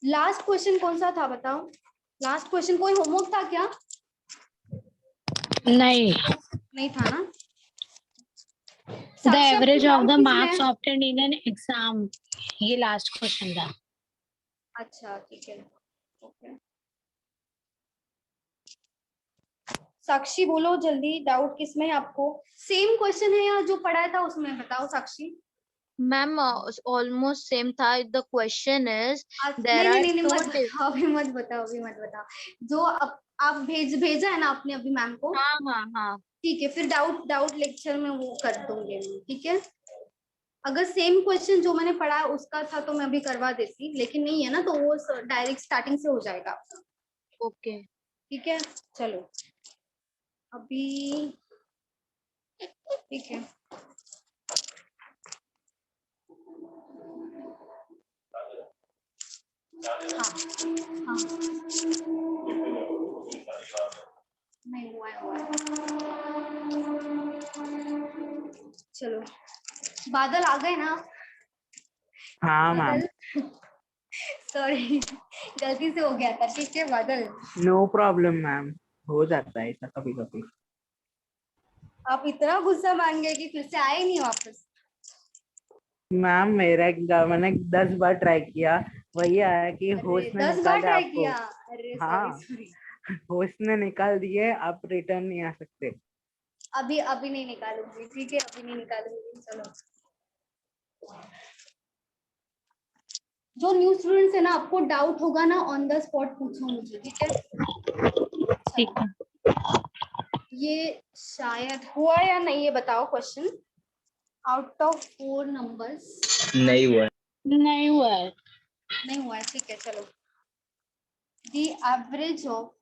Last question कौन सा था बताओ? लास्ट क्वेश्चन कोई होमवर्क था क्या? नहीं था ना? The average of the marks है? obtained in an exam. ये लास्ट क्वेश्चन था. अच्छा ठीक है, ओके. साक्षी बोलो जल्दी, डाउट किसमें है आपको? सेम क्वेश्चन है या जो पढ़ा था उसमें? बताओ साक्षी. मैम ऑलमोस्ट सेम था. द क्वेश्चन इज देयर नहीं आर नहीं नहीं, टू. अभी मत बताओ, अभी मत बताओ. जो आप भेजा है ना आपने अभी मैम को? हाँ हाँ हाँ. ठीक है, फिर डाउट लेक्चर में वो कर दूंगी मैं, ठीक है. अगर सेम क्वेश्चन जो मैंने पढ़ा है उसका था तो मैं अभी करवा देती, लेकिन नहीं है ना, तो वो डायरेक्ट स्टार्टिंग से हो जाएगा आपका. ओके ठीक है, चलो अभी. ठीक है, हाँ हाँ, नहीं हुआ है. चलो, बादल आ गए ना? हाँ मैम. सॉरी, गलती से हो गया था. ठीक है बादल, नो प्रॉब्लम मैम, हो जाता है ऐसा कभी कभी. आप इतना गुस्सा मान गए कि फिर से आए नहीं वापस. मैम मैंने 10 बार ट्राई किया, वही आया कि होस्ट ने 10 बार निकाले ट्राई आपको. किया? अरे सॉरी हाँ, सॉरी. होस्ट ने निकाल दिए, आप रिटर्न नहीं आ सकते. अभी नहीं निकालूंगी, ठीक है, अभी नहीं निकालूंगी. चलो, जो न्यू स्टूडेंट्स है ना, आपको डाउट होगा ना, ऑन द स्पॉट पूछो मुझे, ठीक है? ठीक है. ये शायद हुआ या नहीं, ये बताओ क्वेश्चन. Out of 4 numbers. नहीं हुआ. नहीं हुआ है. नहीं हुआ है, ठीक है. चलो, the average of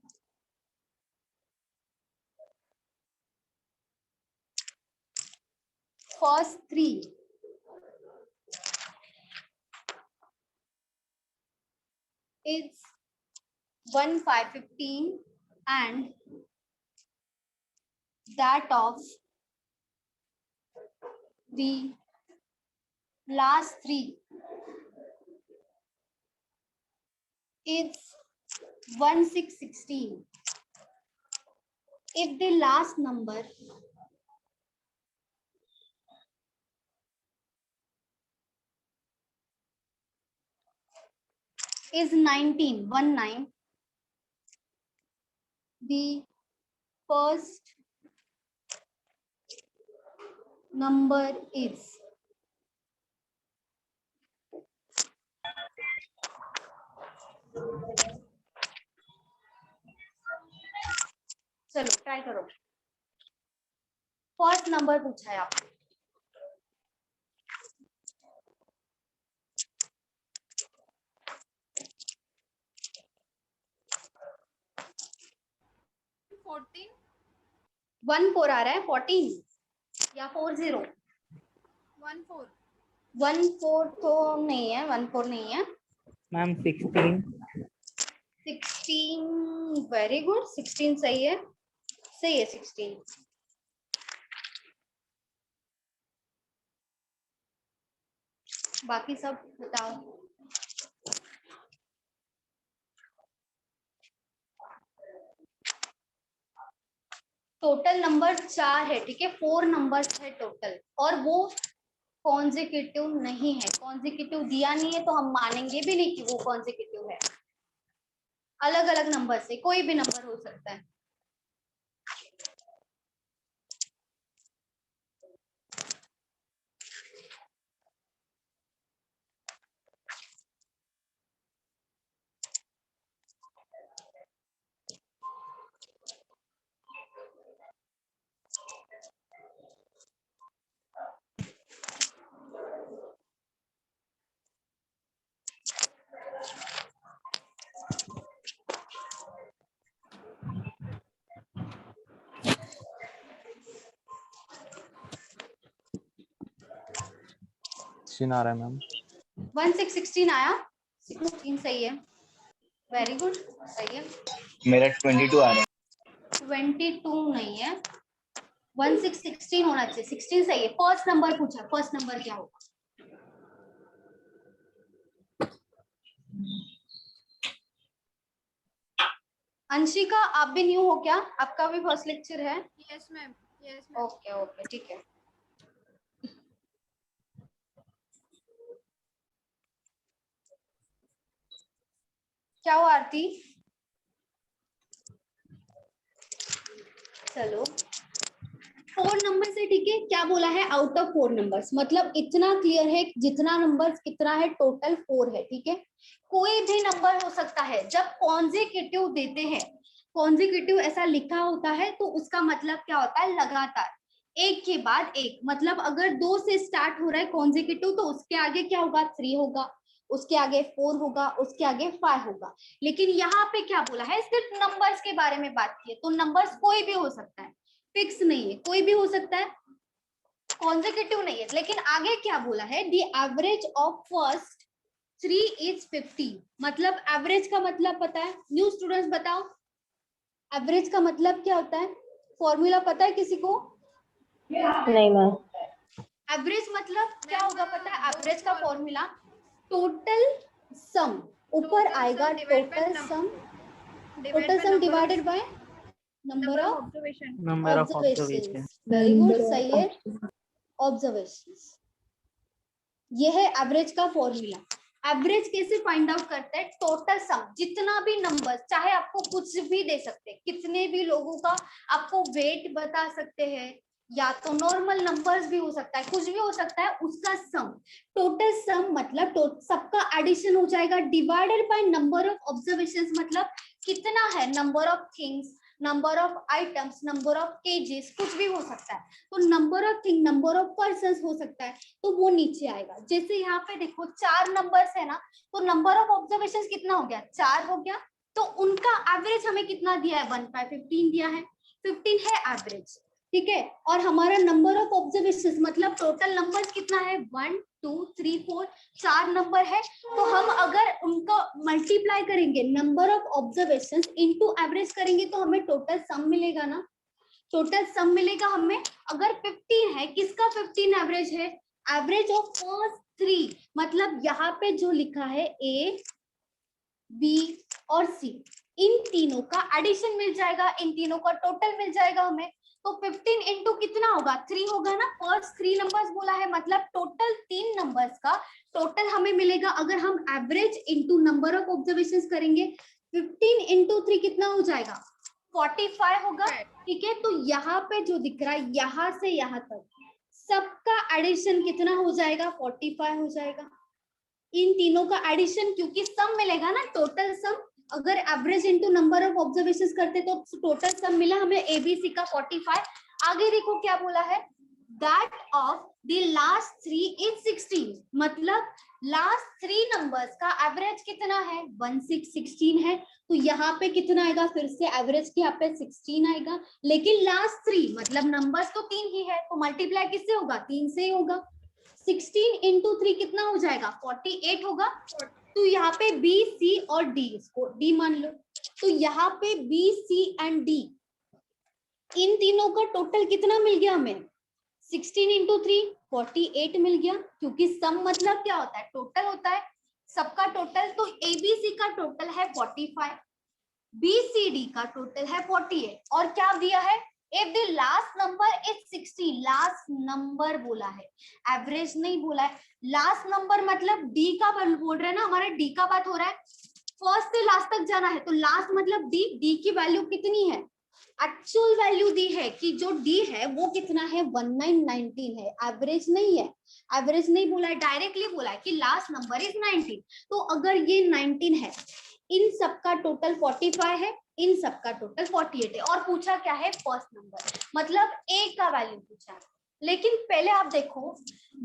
first 3 is 1,515 and that of the last 3 is 1,616. If the last number is 19, the first number is चलो ट्राई करो. फर्स्ट नंबर पूछा है आपको. वन फोर आ रहा है. 14 या 40? 1,4 तो नहीं है, 1,4 नहीं है. मैम 16. 16, very good. 16 सही है, सही है 16. बाकी सब बताओ. टोटल नंबर 4 है, ठीक है. 4 नंबर्स है टोटल, और वो कॉन्जिक्यूटिव नहीं है. कॉन्जिक्यूटिव दिया नहीं है तो हम मानेंगे भी नहीं कि वो कॉन्जिक्यूटिव है. अलग अलग नंबर से कोई भी नंबर हो सकता है. आ रहा है मैम. 1,616 आया. 16 सही है, वेरी गुड, सही है. मेरा 22 आ रहा है. 22 नहीं है, 1,616 होना चाहिए. 16 सही है. फर्स्ट नंबर पूछा, फर्स्ट नंबर क्या होगा? अंशिका आप भी न्यू हो क्या? आपका भी फर्स्ट लेक्चर है? Yes ma'am, yes ma'am. Okay okay ठीक है। क्या हुआ आरती? चलो 4 नंबर से, ठीक है। क्या बोला है? आउट ऑफ 4 नंबर्स, मतलब इतना क्लियर है जितना नंबर्स कितना है टोटल 4 है, ठीक है। कोई भी नंबर हो सकता है। जब कॉन्जिक्यूटिव देते हैं, कॉन्जिक्यूटिव ऐसा लिखा होता है तो उसका मतलब क्या होता है? लगातार, एक के बाद एक। मतलब अगर 2 से स्टार्ट हो रहा है कॉन्जिक्यूटिव तो उसके आगे क्या होगा? 3 होगा, उसके आगे 4 होगा, उसके आगे 5 होगा। लेकिन यहाँ पे क्या बोला है? सिर्फ नंबर्स के बारे में बात की है, तो नंबर्स कोई भी हो सकता है, फिक्स नहीं है, कोई भी हो सकता है, कॉन्जिक्यूटिव नहीं है। लेकिन आगे क्या बोला है? The average of first 3 is 50। मतलब एवरेज का मतलब पता है? न्यू स्टूडेंट्स बताओ, एवरेज का मतलब क्या होता है? फॉर्मूला पता है किसी को? नहीं मैम। एवरेज मतलब क्या होगा पता है? एवरेज का फॉर्मूला टोटल सम, ऊपर आएगा total sum, total sum divided by number of observation. Number of observation. Observations. Very good, सही है, ऑब्जर्वेशंस। ये है एवरेज का फॉर्मूला। एवरेज कैसे फाइंड आउट करते हैं? टोटल सम, जितना भी नंबर, चाहे आपको कुछ भी दे सकते हैं, कितने भी लोगों का आपको वेट बता सकते हैं, या तो नॉर्मल नंबर्स भी हो सकता है, कुछ भी हो सकता है, उसका सम। टोटल सम मतलब सबका एडिशन हो जाएगा, divided by number of observations, मतलब कितना है, number of things, number of items, number of cases, कुछ भी हो सकता है। तो number of thing, number of persons हो सकता है, तो वो नीचे आएगा। जैसे यहाँ पे देखो 4 नंबर्स है ना, तो नंबर ऑफ ऑब्जर्वेशंस कितना हो गया? 4 हो गया। तो उनका एवरेज हमें कितना दिया है? 1/15 दिया है, 15 है एवरेज, ठीक है। और हमारा नंबर ऑफ ऑब्जर्वेशंस मतलब टोटल नंबर्स कितना है? 1 2 3 4, 4 नंबर है। तो हम अगर उनको मल्टीप्लाई करेंगे, number of observations into average करेंगे, तो हमें टोटल सम मिलेगा ना, टोटल सम मिलेगा हमें। अगर 15 है, किसका 15 एवरेज है? एवरेज ऑफ फर्स्ट 3, मतलब यहाँ पे जो लिखा है ए बी और सी, इन तीनों का एडिशन मिल जाएगा, इन तीनों का टोटल मिल जाएगा हमें। तो 15 इंटू कितना होगा? 3 होगा ना, फर्स्ट 3 नंबर्स बोला है, मतलब टोटल 3 नंबर्स का टोटल हमें मिलेगा। अगर हम average into number of observations करेंगे, 15 इंटू 3 कितना हो जाएगा? 45 होगा, ठीक है। तो यहाँ पे जो दिख रहा है, यहाँ से यहाँ तक सबका एडिशन कितना हो जाएगा? 45 हो जाएगा। इन तीनों का एडिशन, क्योंकि सम मिलेगा ना, टोटल सम। अगर average into number of observations करते तो टोटल सम मिला हमें एबीसी का 45। आगे देखो क्या बोला है? That of the last 3 is 16, मतलब लास्ट 3 नंबर्स का एवरेज कितना है? 16 है। तो यहाँ पे कितना आएगा? फिर से एवरेज के यहाँ पे 16 आएगा, लेकिन लास्ट 3 मतलब नंबर्स तो 3 ही है, तो मल्टीप्लाई किससे होगा? 3 से ही होगा। 16 इंटू 3 कितना हो जाएगा? 48 होगा। तो यहाँ पे बी सी और डी, इसको डी मान लो। तो यहाँ पे बी सी एंड डी, इन तीनों का टोटल कितना मिल गया हमें? 16 इंटू 3 48 मिल गया, क्योंकि सम मतलब क्या होता है? टोटल होता है, सबका टोटल। तो एबीसी का टोटल है 45, बीसीडी का टोटल है 48, और क्या दिया है? If the last number is 16, last number बोला है, एवरेज नहीं बोला है। लास्ट नंबर मतलब डी का बोल रहे हैं ना, हमारा डी का बात हो रहा है, फर्स्ट से लास्ट तक जाना है, तो लास्ट मतलब डी। डी की वैल्यू कितनी है? एक्चुअल वैल्यू दी है कि जो डी है वो कितना है? 1919 है, एवरेज नहीं है। एवरेज नहीं बोला है, डायरेक्टली बोला है कि लास्ट नंबर इज 19। तो अगर ये 19 है, इन सबका टोटल 45 है, इन सबका टोटल 48 है, और पूछा क्या है? फर्स्ट नंबर, मतलब ए का वैल्यू पूछा है। लेकिन पहले आप देखो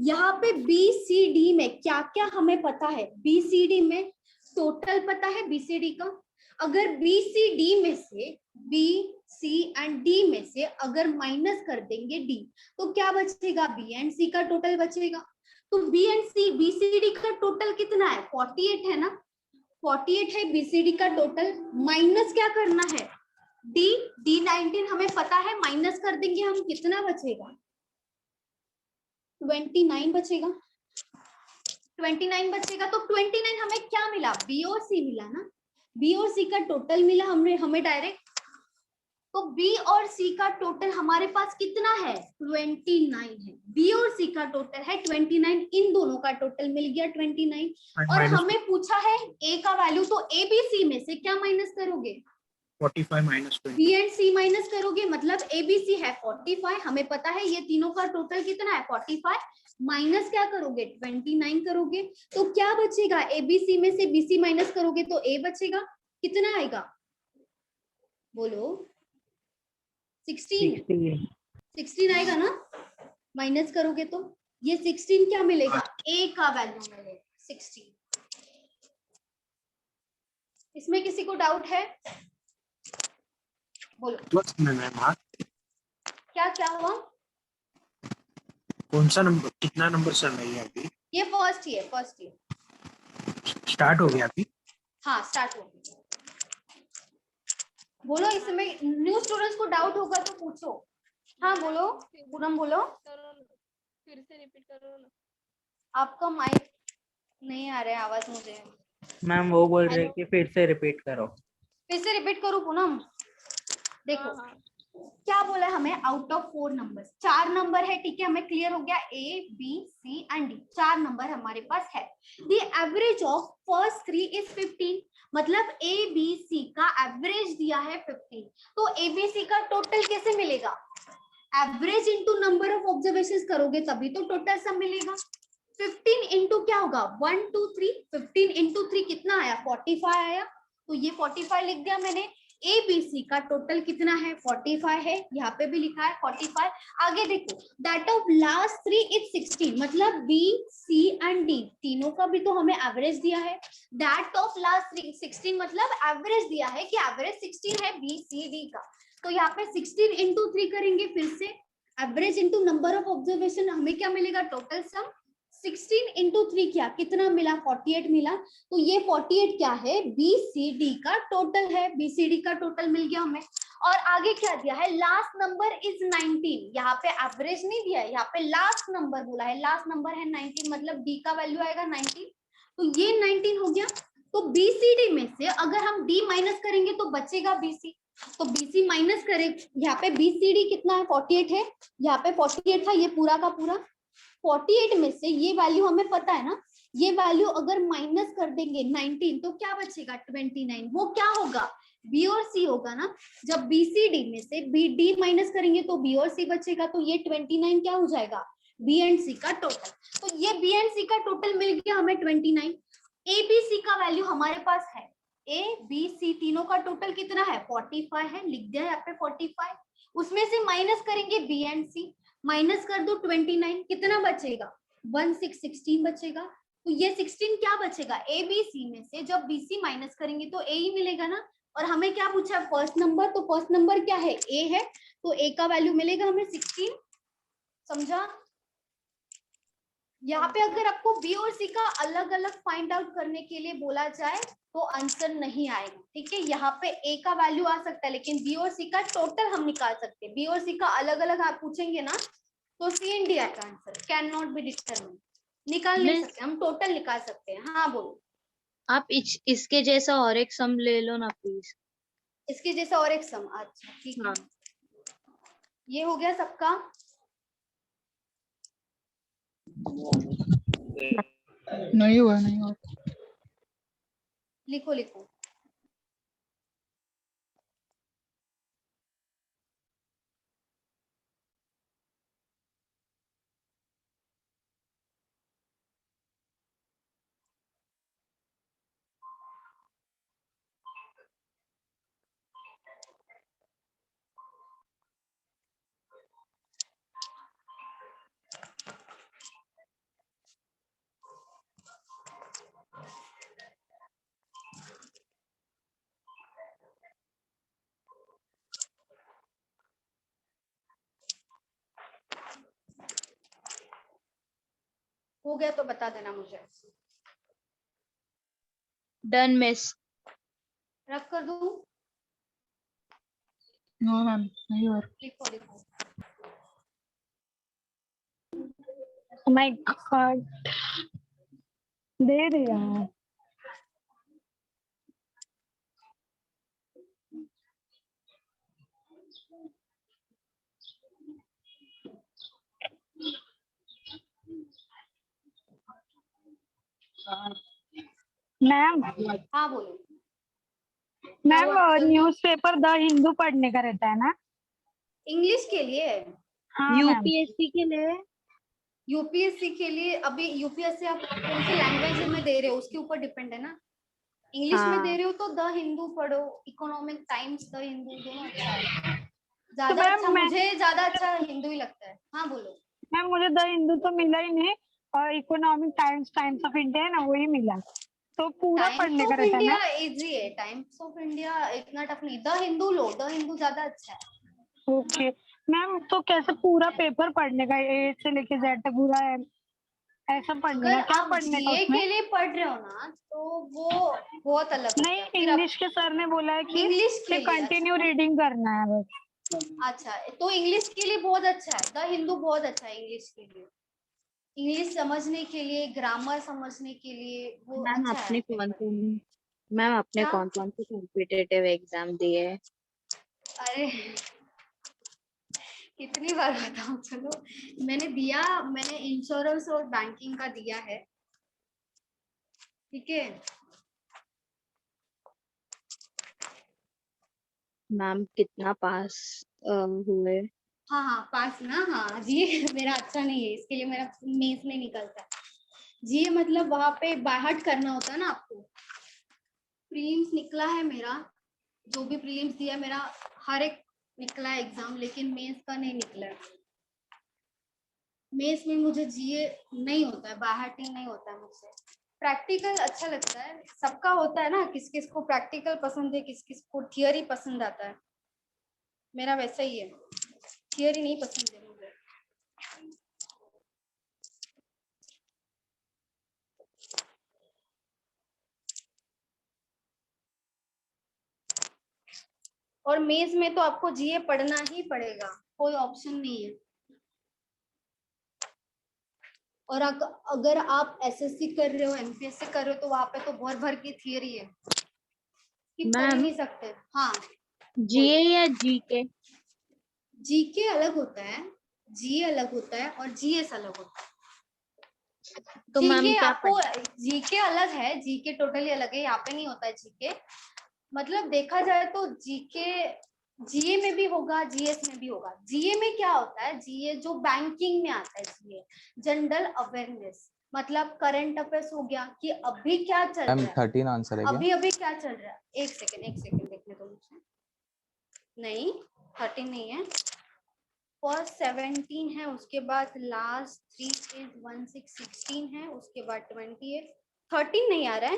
यहाँ पे बी सी डी में क्या क्या हमें पता है। बी सी डी में टोटल पता है बीसीडी का। अगर बी सी डी में से, बी सी एंड डी में से अगर माइनस कर देंगे डी, तो क्या बचेगा? बी एंड सी का टोटल बचेगा। तो बी एंड सी, बीसीडी का टोटल कितना है? 48 है ना, 48 है बीसीडी का टोटल। माइनस क्या करना है? डी, डी 19 हमें पता है, माइनस कर देंगे हम, कितना बचेगा? 29 बचेगा। 29 बचेगा। तो 29 हमें क्या मिला? बी और सी मिला ना, बी और सी का टोटल मिला हमें डायरेक्ट। तो बी और सी का टोटल हमारे पास कितना है 29 है। बी और सी का टोटल है 29, इन दोनों का टोटल मिल गया 29। और हमें पूछा है ए का वैल्यू, तो ए बी सी में से क्या माइनस करोगे 45 minus 20। B and C minus करोगे, मतलब ए बी सी है 45, हमें पता है ये तीनों का टोटल कितना है 45, माइनस क्या करोगे 29 करोगे। तो क्या बचेगा, ए बी सी में से बी सी माइनस करोगे तो ए बचेगा, कितना आएगा बोलो 16 16 आएगा ना, माइनस करोगे तो ये 16 क्या मिलेगा, ए का वैल्यू मिलेगा 16। इसमें किसी को डाउट है बोलो। क्या हुआ, कौन सा नंबर, कितना नंबर चल रही है अभी? ये फर्स्ट ईयर स्टार्ट हो गया अभी? हाँ स्टार्ट हो गया। बोलो, इसमें न्यू स्टूडेंट्स को डाउट होगा तो पूछो। हाँ बोलो पूनम बोलो। फिर से रिपीट करो ना। आपका माइक नहीं आ रहा है आवाज मुझे। मैम वो बोल रहे हैं कि फिर से रिपीट करो। फिर से रिपीट करूँ पूनम? देखो क्या बोला है हमें, आउट ऑफ 4 नंबर्स, 4 नंबर है, ठीक है, हमें क्लियर हो गया A B C and D, 4 number हमारे पास है। The average of first 3 is 15, मतलब ए बी सी का एवरेज दिया है 15। तो ए बी सी का टोटल कैसे मिलेगा, average into number of observations करोगे तभी तो टोटल सम मिलेगा। 15 इंटू क्या होगा 1 2 3, 15 इंटू 3 कितना आया 45 आया, तो ये 45 लिख दिया मैंने। ए बी सी का टोटल कितना है 45 है, यहाँ पे भी लिखा है 45। आगे देखो, दैट ऑफ लास्ट 3 इज 16, मतलब बी सी एंड डी तीनों का भी तो हमें एवरेज दिया है। दैट ऑफ लास्ट 3 16, मतलब एवरेज दिया है कि एवरेज 16 है बी सी डी का। तो यहाँ पे 16 इंटू 3 करेंगे, फिर से average into number of observation, हमें क्या मिलेगा टोटल सम। 16 इंटू 3 क्या कितना मिला 48 मिला। तो ये 48 क्या है बीसीडी का टोटल है, बीसीडी का टोटल मिल गया हमें। और आगे क्या दिया है, लास्ट नंबर इज 19, यहाँ पे एवरेज नहीं दिया है, यहाँ पे लास्ट नंबर बोला है, लास्ट नंबर है 19, मतलब डी का वैल्यू आएगा 19। तो ये 19 हो गया। तो बीसीडी में से अगर हम डी माइनस करेंगे तो बचेगा बीसी, तो बीसी माइनस करें, यहाँ पे बीसीडी कितना है 48 है, यहाँ पे 48 था, ये पूरा का पूरा 48 में से ये वैल्यू हमें पता है ना, ये वैल्यू अगर माइनस कर देंगे 19 तो क्या बचेगा 29, वो क्या होगा बी और सी होगा ना। जब बीसीडी में से बी डी माइनस करेंगे तो बी और सी बचेगा, तो ये 29 क्या हो जाएगा बी एंड सी का टोटल। तो ये बी एंड सी का टोटल मिल गया हमें 29। ए बी सी का वैल्यू हमारे पास है, ए बी सी तीनों का टोटल कितना है 45 है, लिख दिया यहाँ पे 45। उसमें से माइनस करेंगे बी एंड सी, माइनस कर दो 29, कितना बचेगा 16 बचेगा। तो ये 16 क्या बचेगा ए बी सी में से, जब बी सी माइनस करेंगे तो ए ही मिलेगा ना। और हमें क्या पूछा फर्स्ट नंबर, तो फर्स्ट नंबर क्या है ए है, तो ए का वैल्यू मिलेगा हमें 16, समझा। यहाँ पे अगर आपको बी और सी का अलग अलग फाइंड आउट करने के लिए बोला जाए तो आंसर नहीं आएगा, ठीक है। यहाँ पे ए का वैल्यू आ सकता है, लेकिन बी और सी का टोटल हम निकाल सकते हैं। बी और सी का अलग अलग आप पूछेंगे ना तो सी एंड डी का answer can not be determined, निकाल नहीं सकते हम, टोटल निकाल सकते हैं। हाँ बोलो। आप इसके जैसा और एक सम ले लो ना प्लीज। इसके जैसा और एक सम, अच्छा ठीक है। ये हो गया सबका, नहीं हुआ लिखो लिखो। हो गया तो बता देना मुझे। Done miss. रख कर दूं? नो मैम नहीं हुआ। लिखो लिखो। माय गॉड दे दिया। मैम हाँ बोलो। मैम हुआ? जल्दी। न्यूज़पेपर द हिंदू पढ़ने का रहता है ना? इंग्लिश के लिए? हाँ मैम। यूपीएससी के लिए यूपीएससी के लिए अभी यूपीएससी आप कौन सी लैंग्वेज में दे रहे हो उसके ऊपर डिपेंड है ना। इंग्लिश में दे हाँ रहे हो तो द हिंदू पढ़ो, इकोनॉमिक टाइम्स, द हिंदू दोनों अच्छा है। तो ज्यादा मैम अच्छा, मैं मुझे ज्यादा अच्छा हिंदू ही लगता है। हाँ बोलो। मैम मुझे द हिंदू तो मिला ही नहीं, और economic times, times of India है ना, वही मिला। तो पूरा टाइम्स पढ़ने का ऑफ रहता है इंडिया ना? इजी है, टाइम्स ऑफ इंडिया इतना टफ नहीं। The Hindu low, the Hindu ज्यादा अच्छा है। ओके मैम, तो कैसे पूरा पेपर पढ़ने का, ए से लेके जेड तक पूरा है, ऐसा पढ़ने अगर का, क्या आप पढ़ने का जीए उसमें? के लिए पढ़ रहे हो ना तो वो बहुत अलग हो नहीं, गया। फिर आप इंग्लिश के सर ने बोला है कि इंग्लिश के लिए कंटिन्यू रीडिंग करना है बस। अच्छा, तो इंग्लिश के लिए बहुत अच्छा है, द हिंदू बहुत अच्छा है इंग्लिश के लिए। इंग्लिश समझने के लिए, ग्रामर समझने के लिए वो मैम अच्छा है पेपर। आपने क्या? कौन कौन से कॉम्पिटिटिव एग्जाम दिए? अरे कितनी बार बताऊं, चलो। मैंने इंश्योरेंस और बैंकिंग का दिया है, ठीक है। मैम कितना पास हुए? हाँ हाँ पास ना, हाँ जी मेरा अच्छा नहीं है इसके लिए मेरा मेंस में निकलता है। जी मतलब वहां पे बाहट करना होता है ना आपको। प्रीलिम्स निकला है मेरा, जो भी प्रीलिम्स दिया है मेरा हर एक निकला है एग्जाम, लेकिन मेंस का नहीं निकला है। मेंस में मुझे जीए नहीं होता है, बाहटिंग नहीं होता है मुझसे। प्रैक्टिकल अच्छा लगता है, सबका होता है ना, किस किस को प्रैक्टिकल पसंद है, किस किस को थियरी पसंद आता है। मेरा वैसा ही है, थियरी नहीं पसंद है मुझे। और मेंस में तो आपको जीए पढ़ना ही पड़ेगा, कोई ऑप्शन नहीं है। और अगर आप एसएससी कर रहे हो, एमपीएससी कर रहे हो, तो वहां पे तो भर भर की थियरी है कि पढ़ ही मैम नहीं सकते। हाँ जीए या जीके? जीके अलग होता है, जीए अलग होता है और जीएस अलग होता है। तो मैम जीके क्या आपको, जीके अलग है, जीके टोटली अलग है, यहाँ पे नहीं होता है जीके। मतलब देखा जाए तो जीके जीए में भी होगा, जीएस में भी होगा। जीए में क्या होता है, जीए जो बैंकिंग में आता है, जीए जनरल अवेयरनेस, मतलब करंट अफेयर्स हो गया कि अभी क्या चल रहा मैम है, 13 आंसर है क्या? अभी क्या चल रहा है। एक सेकेंड देखने दो मुझे। नहीं 13 नहीं है, फर्स्ट 17 है, उसके बाद लास्ट 3 इज 1 6 16 है, उसके बाद 20 है। 13 नहीं आ रहा है,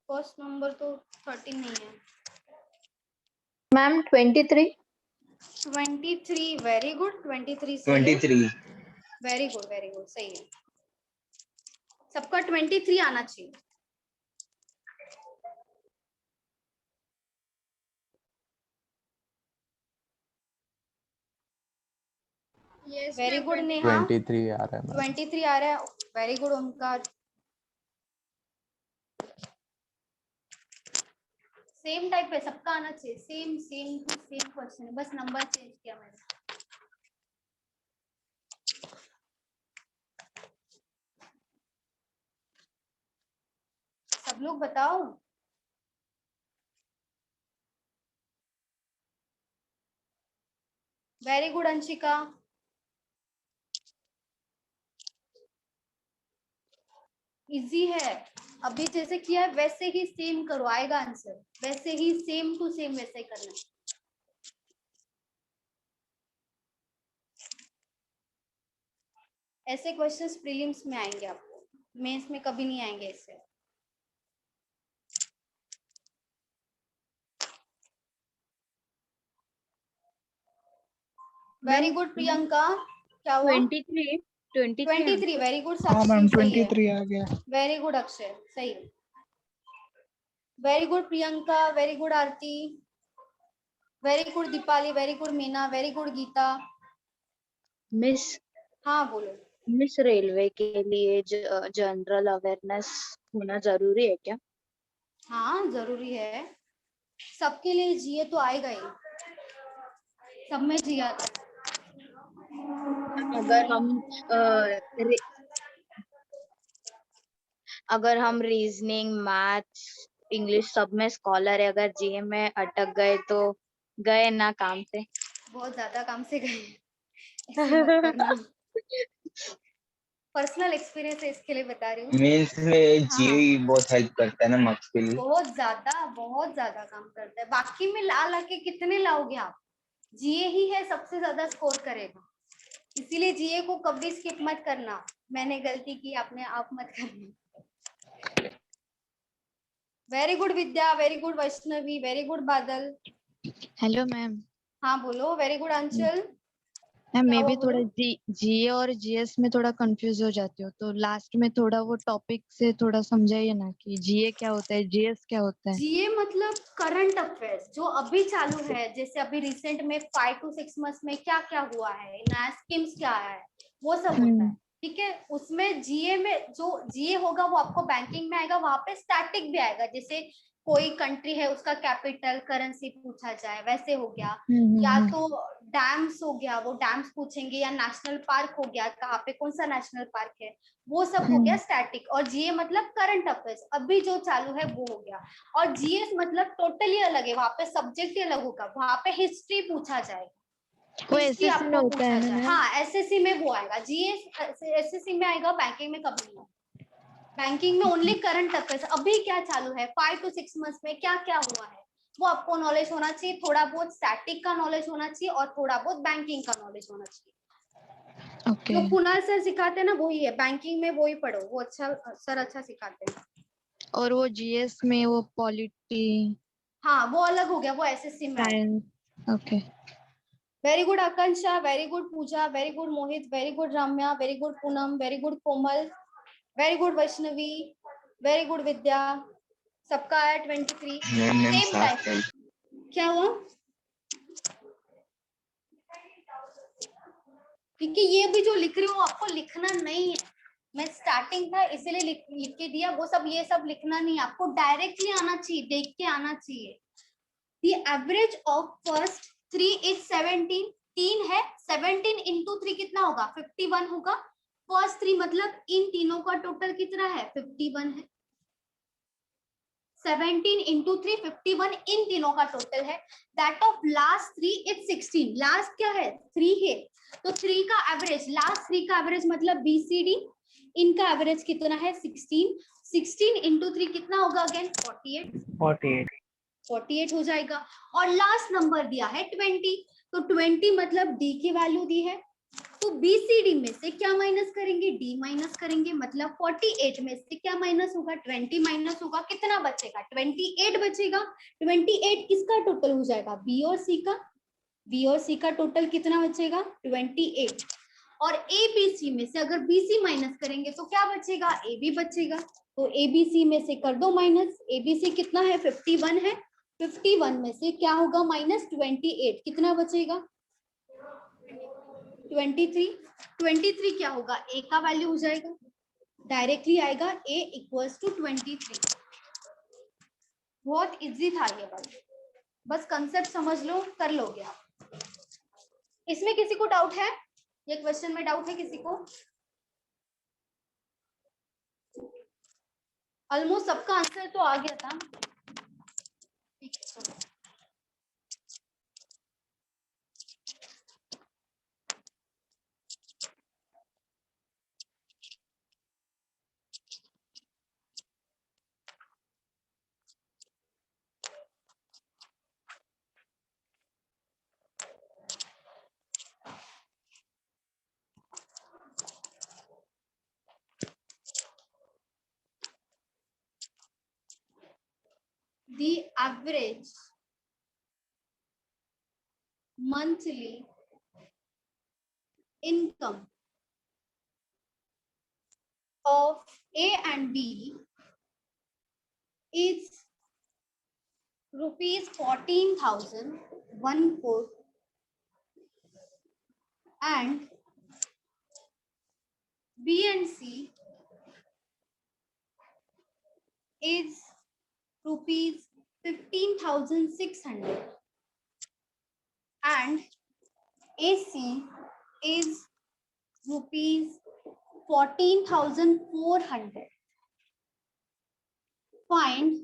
फर्स्ट नंबर तो 13 नहीं है। मैम 23? 23 वेरी गुड, 23 सही है। 23। वेरी गुड सही है। सबका 23 आना चाहिए। वेरी गुड नेहा, 23 आ रहा है मैम। 23 आ रहा है, very good Omkar. Same type है, सबका आना चाहिए, सेम सेम सेम क्वेश्चन है, बस नंबर चेंज किया मैंने। सब लोग बताओ। Very good Anshika. इजी है, अभी जैसे किया है वैसे ही सेम करो, आएगा आंसर वैसे ही, सेम टू सेम वैसे ही करना है। ऐसे क्वेश्चंस प्रीलिम्स में आएंगे आपको, मेंस में कभी नहीं आएंगे ऐसे। Very good Priyanka. क्या हुआ? 23 23 वेरी गुड हाँ साक्षी मैम सही है। 23 आ गया। वेरी गुड अक्षय सही है। Very good Priyanka, very good Aarti, very good Deepali, very good Meena, very good Geeta. Miss हाँ बोलो। मिस रेलवे के लिए जनरल अवेयरनेस होना जरूरी है क्या? हाँ जरूरी है, सबके लिए जीए तो आएगा ही, सब में जी आता है। अगर हम अगर हम रीजनिंग, मैथ्स, इंग्लिश सब में स्कॉलर है, अगर जीए में अटक गए तो गए ना काम से। बहुत ज्यादा काम से गए। ऐसे मत करना, पर्सनल एक्सपीरियंस है इसके लिए बता रही हूँ। मेंस में हाँ, जीए बहुत हेल्प करता है ना मार्क्स के लिए। बहुत ज्यादा काम करता है। बाकी में ला ला के कितने लाओगे आप, जीए ही है सबसे ज्यादा स्कोर करेगा, इसीलिए जीए को कभी स्किप मत करना। मैंने गलती की, आपने आप मत करना। Very good Vidya, very good Vaishnavi, very good Badal. Hello ma'am. हाँ बोलो, वेरी गुड अंचल। मैम क्या मैं हुआ भी थोड़ा बोलो? जीए और जीएस में थोड़ा कंफ्यूज हो जाती हूँ, तो लास्ट में थोड़ा वो टॉपिक से थोड़ा समझाइए ना कि जीए क्या होता है, जीएस क्या होता है। जीए मतलब करंट अफेयर्स जो अभी चालू है, जैसे अभी रिसेंट में 5 to 6 मंथ्स में क्या क्या हुआ है, नया स्कीम्स क्या आया है, वो सब होता है। ठीक है, उसमें जीए में जो जीए होगा वो आपको बैंकिंग में आएगा, वहां पे स्टैटिक भी आएगा, जैसे कोई कंट्री है उसका कैपिटल, करेंसी पूछा जाए वैसे हो गया, या तो डैम्स हो गया, वो डैम्स पूछेंगे, या नेशनल पार्क हो गया, कहाँ पे कौन सा नेशनल पार्क है, वो सब हो गया स्टैटिक। और जीए मतलब करंट अफेयर्स अभी जो चालू है वो हो गया। और जीएस मतलब टोटली अलग है, वहां पे सब्जेक्ट ही अलग होगा, वहां पे हिस्ट्री पूछा जाएगा, वो हिस्ट्री एसएससी में आपको होता पूछा है जाए। ना मैम। हाँ, एसएससी में वो आएगा, जीएस एसएससी में आएगा, बैंकिंग में कभी नहीं। बैंकिंग में ओनली करंट अफेयर्स अभी क्या चालू है, 5 to 6 मंथ्स में क्या क्या हुआ है, वो आपको नॉलेज होना चाहिए। थोड़ा बहुत स्टैटिक का नॉलेज होना चाहिए और थोड़ा बहुत बैंकिंग का नॉलेज होना चाहिए। ओके। जो कुणाल सर सिखाते हैं ना वही है, बैंकिंग में वही पढ़ो, वो अच्छा सर अच्छा सिखाते हैं। और वो जीएस में वो पॉलिटी, हाँ वो अलग हो गया, वो एसएससी में आएगा। Science. Okay. Very good Akanksha, very good Pooja, very good Mohit, very good Ramya, very good Poonam, very good Komal, very good Vaishnavi, very good Vidya. सबका है 23 मैम सेम साथ टाइम। क्या हुआ? क्योंकि ये भी जो लिख रही हूँ आपको लिखना नहीं है, मैं स्टार्टिंग था इसीलिए लिख के दिया, वो सब ये सब लिखना नहीं है आपको, डायरेक्टली आना चाहिए, देख के आना चाहिए। The average of first 3 is 17, 3 है, 17 into 3 कितना होगा, 51 होगा। फर्स्ट 3 मतलब इन तीनों का टोटल कितना है, 51 है। 17 into 3 51 इन तीनों का टोटल है। That of last 3 is 16, last क्या है 3 है, तो 3 का एवरेज, लास्ट 3 का एवरेज मतलब बीसीडी, इनका एवरेज कितना है 16, 16 into 3 कितना होगा अगेन 48 हो जाएगा। और लास्ट नंबर दिया है 20, तो 20 मतलब डी की वैल्यू दी है, तो बीसीडी में से क्या माइनस करेंगे, डी माइनस करेंगे, मतलब 48 में से क्या माइनस होगा, 20 माइनस होगा, कितना बचेगा 28 बचेगा। 28 किसका टोटल हो जाएगा, बी और सी का, बी और सी का टोटल कितना बचेगा 28। और ए बी सी में से अगर बीसी माइनस करेंगे तो क्या बचेगा, ए बी बचेगा, तो ए बी सी में से कर दो माइनस, ए बी सी कितना है 51 है, 51 में से क्या होगा माइनस 28, कितना बचेगा 23, 23 क्या होगा, ए का वैल्यू हो जाएगा, डायरेक्टली आएगा ए इक्वल्स टू 23। बहुत इजी था ये वाला, बस कंसेप्ट समझ लो, कर लोगे आप। इसमें किसी को डाउट है, ये क्वेश्चन में डाउट है किसी को? ऑलमोस्ट सबका आंसर तो आ गया था। ठीक है चलो। The average monthly income of A and B is rupees 14,014 and B and C is rupees 15,600 and AC is rupees 14,400. Find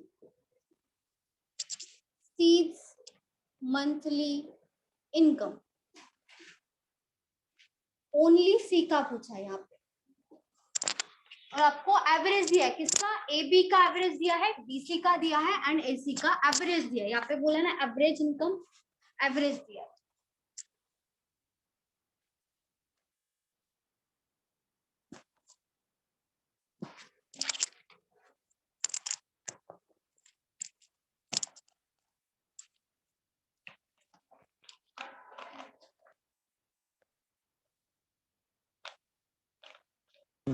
C's monthly income. Only C का पूछा यहाँ पे, और आपको एवरेज दिया है किसका, ए बी का एवरेज दिया है, बीसी का दिया है एंड एसी का एवरेज दिया है। यहाँ पे बोला ना एवरेज इनकम, एवरेज दिया है।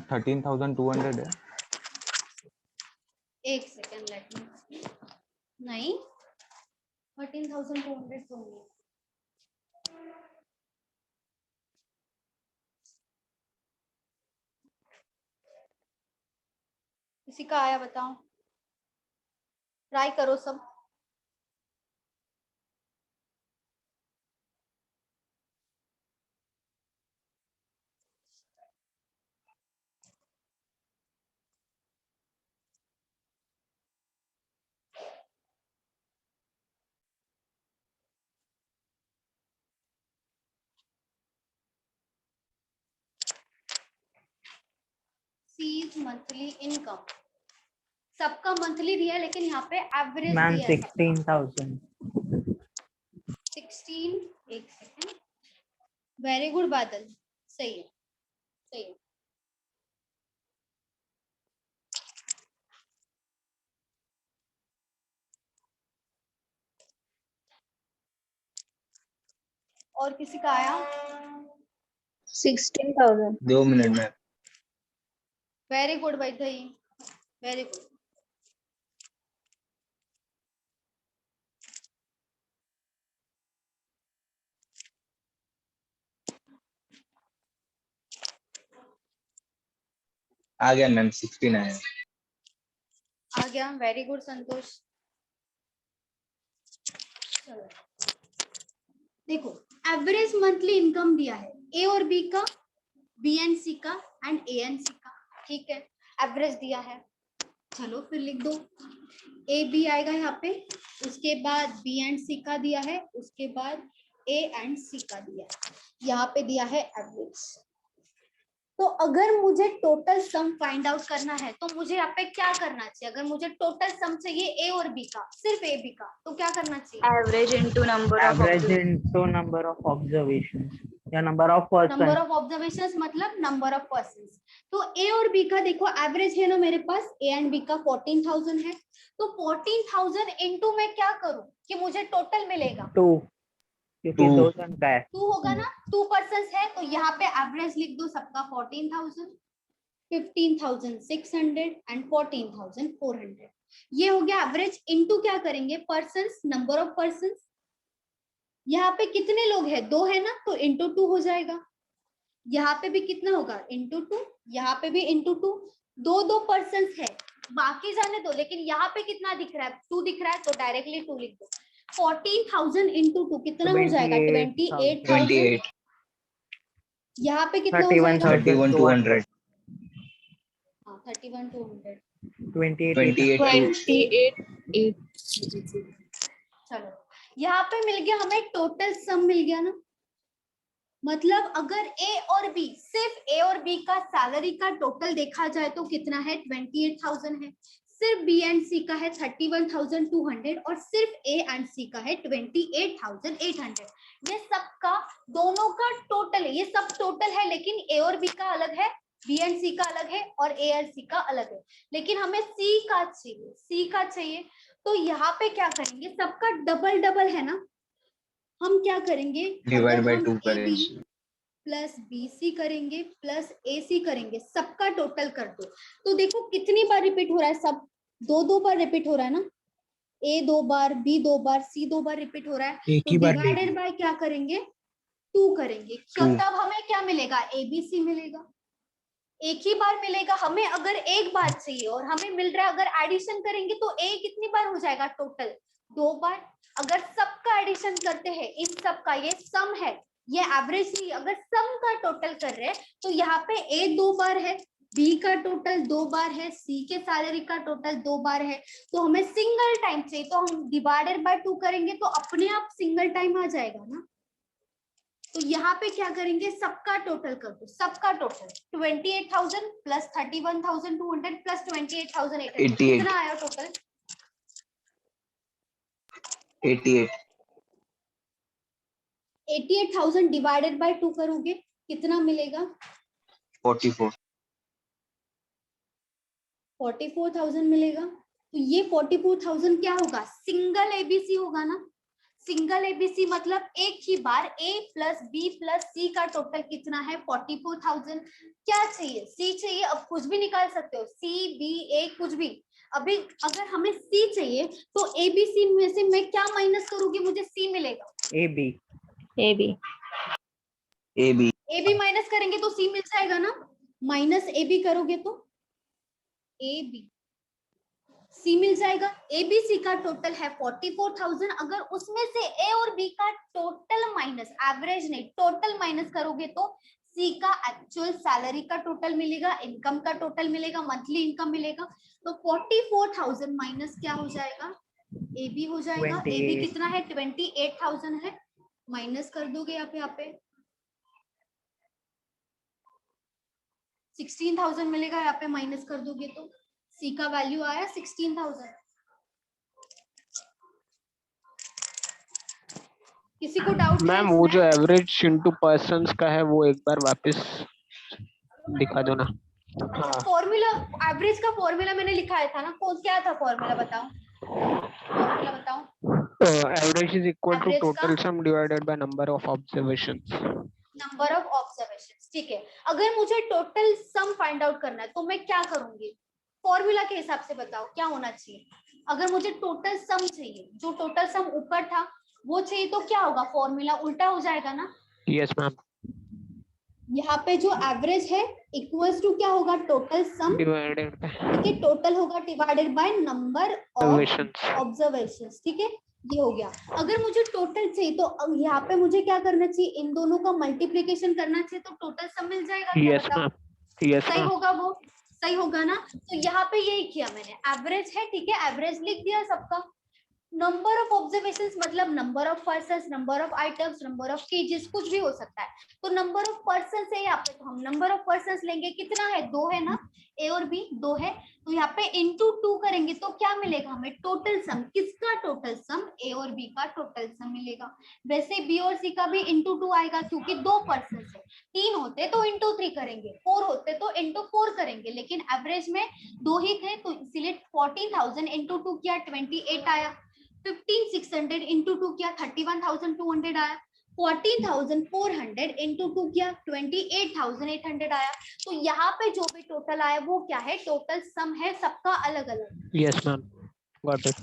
$13,200 है। एक सेकेंड लेट मी, नहीं 13,200 तो नहीं, किसी का आया बताओ, ट्राई करो सब। C's मंथली इनकम, सबका मंथली दिया है लेकिन यहाँ पे एवरेज मैम दिया है 16,000। 16, एक सेकेंड, वेरी गुड बादल, सही है सही है। और किसी का आया, 16,000। 2 मिनट में। वेरी गुड भाई भाई, वेरी गुड। आ गया मैम, 16 आया। आ गया, वेरी गुड संतोष। चलो देखो, एवरेज मंथली इनकम दिया है ए और बी का, बी एंड सी का एंड ए एंड सी का, ठीक है, एवरेज दिया है। चलो फिर लिख दो, ए बी आएगा यहाँ पे, उसके बाद बी एंड सी का दिया है, उसके बाद ए एंड सी का दिया है, यहाँ पे दिया है एवरेज। तो अगर मुझे टोटल सम फाइंड आउट करना है तो मुझे यहाँ पे क्या करना चाहिए, अगर मुझे टोटल सम चाहिए ए और बी का, सिर्फ ए बी का, तो क्या करना चाहिए, average into number of average into number of observations या number of person. Number of observations मतलब नंबर ऑफ पर्संस। तो ए और बी का देखो एवरेज है ना मेरे पास, ए एंड बी का 14,000 है, तो 14,000 इनटू मैं क्या करूं कि मुझे टोटल मिलेगा 2, क्योंकि 2 संख्या है। 2 होगा ना, 2 पर्संस है, तो यहाँ पे एवरेज लिख दो सबका 14,000, 15,600 एंड 14,400। ये हो गया एवरेज, इनटू क्या करेंगे पर्संस, नंबर ऑफ पर्संस। यहाँ पे कितने लोग हैं, 2 है ना, तो इंटू 2 हो जाएगा। यहाँ पे भी कितना होगा, इंटू 2, यहाँ पे भी इंटू 2, 2 पर्संस है, बाकी जाने दो, लेकिन यहाँ पे कितना दिख रहा है, 2 दिख रहा है, तो डायरेक्टली 2 लिख दो। 14,000 इंटू 2 कितना हो जाएगा, 28,000। यहाँ पे कितना हो जाएगा, 31,200। 31,200। 28,800। चलो यहाँ पे मिल गया हमें टोटल सम मिल गया ना, मतलब अगर ए और बी, सिर्फ ए और बी का सैलरी का टोटल देखा जाए तो कितना है, 28,000 है। सिर्फ बी एंड सी का है 31,200 और सिर्फ ए एंड सी का है 28,800। ये सबका दोनों का टोटल है, ये सब टोटल है, लेकिन ए और बी का अलग है, बी एंड सी का अलग है और ए एंड सी का अलग है, लेकिन हमें सी का चाहिए, सी का चाहिए। तो यहाँ पे क्या करेंगे, सबका डबल डबल है ना, हम क्या करेंगे, डिवाइड बाय 2 करेंगे प्लस बी सी करेंगे प्लस ए सी करेंगे, सबका टोटल कर दो। तो देखो कितनी बार रिपीट हो रहा है, सब 2 बार रिपीट हो रहा है ना, ए 2 बार, बी 2 बार, सी 2 बार रिपीट हो रहा है, एक तो ही बार डिवाइडेड बाय क्या करेंगे, 2 करेंगे, तो तब हमें क्या मिलेगा, ए बी सी मिलेगा, एक ही बार मिलेगा हमें। अगर एक बार चाहिए और हमें मिल रहा है, अगर एडिशन करेंगे तो ए कितनी बार हो जाएगा, टोटल 2 बार। अगर सबका एडिशन करते हैं, इन सबका, ये सम है, ये एवरेज नहीं, अगर सम का टोटल कर रहे हैं तो यहाँ पे ए 2 बार है, बी का टोटल 2 बार है, सी के सैलरी का टोटल 2 बार है, तो हमें सिंगल टाइम चाहिए, तो हम डिवाइडेड बाय 2 करेंगे तो अपने आप सिंगल टाइम आ जाएगा ना। तो यहाँ पे क्या करेंगे, सबका टोटल कर दो, सबका टोटल 28,000 प्लस 31,200 प्लस 28,800 88 कितना आया टोटल? 88 88,000 डिवाइडेड बाय 2 करोगे कितना मिलेगा? 44 44,000 मिलेगा। तो ये 44,000 क्या होगा, सिंगल एबीसी होगा ना। सिंगल एबीसी मतलब एक ही बार ए प्लस बी प्लस सी का टोटल कितना है, 44,000। क्या चाहिए, सी चाहिए, अब कुछ भी निकाल सकते हो, सी बी ए कुछ भी। अभी अगर हमें सी चाहिए तो एबीसी में से मैं क्या माइनस करूंगी, मुझे सी मिलेगा, A B AB A B minus करेंगे तो सी मिल जाएगा ना, माइनस ए बी करोगे तो ए बी सी मिल जाएगा। एबीसी का टोटल है 44,000, अगर उसमें से ए और बी का टोटल माइनस, एवरेज नहीं टोटल माइनस करोगे तो सी का एक्चुअल सैलरी का टोटल मिलेगा, इनकम का टोटल मिलेगा, मंथली इनकम मिलेगा। तो 44,000 माइनस क्या हो जाएगा, ए बी हो जाएगा। ए बी कितना है, 28,000 है, माइनस कर दोगे यहाँ पे 16,000 मिलेगा, यहाँ पे माइनस कर दोगे तो सी का वैल्यू आया 16,000। किसी को डाउट? मैम वो जो एवरेज इनटू पर्सन्स का है वो एक बार वापस दिखा दो ना। हाँ फॉर्मूला, एवरेज का फॉर्मूला मैंने लिखाया था ना, कौन क्या था फॉर्मूला, बताओ फॉर्मूला बताओ। Average is equal to Average total का? Sum divided by number of observations. Number of observations, ठीक है। अगर मुझे टोटल सम फाइंड आउट करना है तो मैं क्या करूंगी, फॉर्मूला के हिसाब से बताओ क्या होना चाहिए। अगर मुझे टोटल सम चाहिए, जो टोटल सम ऊपर था वो चाहिए, तो क्या होगा, फॉर्मूला उल्टा हो जाएगा ना। Yes ma'am. यहाँ पे जो एवरेज है इक्वल्स टू क्या होगा, टोटल सम डिवाइडेड ठीक है, टोटल होगा divided by number of observations, ठीक है, ये हो गया। अगर मुझे टोटल चाहिए तो यहाँ पे मुझे क्या करना चाहिए, इन दोनों का मल्टीप्लिकेशन करना चाहिए, तो टोटल सम मिल जाएगा। यस मैम, यस सही मैम, होगा, वो सही होगा ना। तो यहाँ पे यही किया मैंने, एवरेज है, ठीक है, एवरेज लिख दिया सबका। नंबर ऑफ ऑब्जर्वेशंस मतलब number of persons, number of items, number of cases, कुछ भी हो सकता है। तो नंबर ऑफ पर्सन्स है यहाँ पे, तो हम नंबर ऑफ पर्सन्स लेंगे, कितना है, 2 है ना, ए और बी 2 है, तो यहाँ पे इंटू 2 करेंगे तो क्या मिलेगा हमें, टोटल सम, किसका टोटल सम, ए और बी का टोटल सम मिलेगा। वैसे बी और सी का भी इंटू 2 आएगा, क्योंकि 2 पर्सन्स है, 3 होते तो इंटू 3 करेंगे, 4 होते तो इंटू 4 करेंगे, लेकिन एवरेज में 2 ही थे, तो इसीलिए 14,000 इंटू 2 किया 28 आया, 15,600 इंटू 2 किया 31,200 आया, 14,400 इंटू 2 किया 28,800 आया। तो यहाँ पे जो भी टोटल आया वो क्या है, टोटल सम है सबका अलग अलग। Yes ma'am, got it.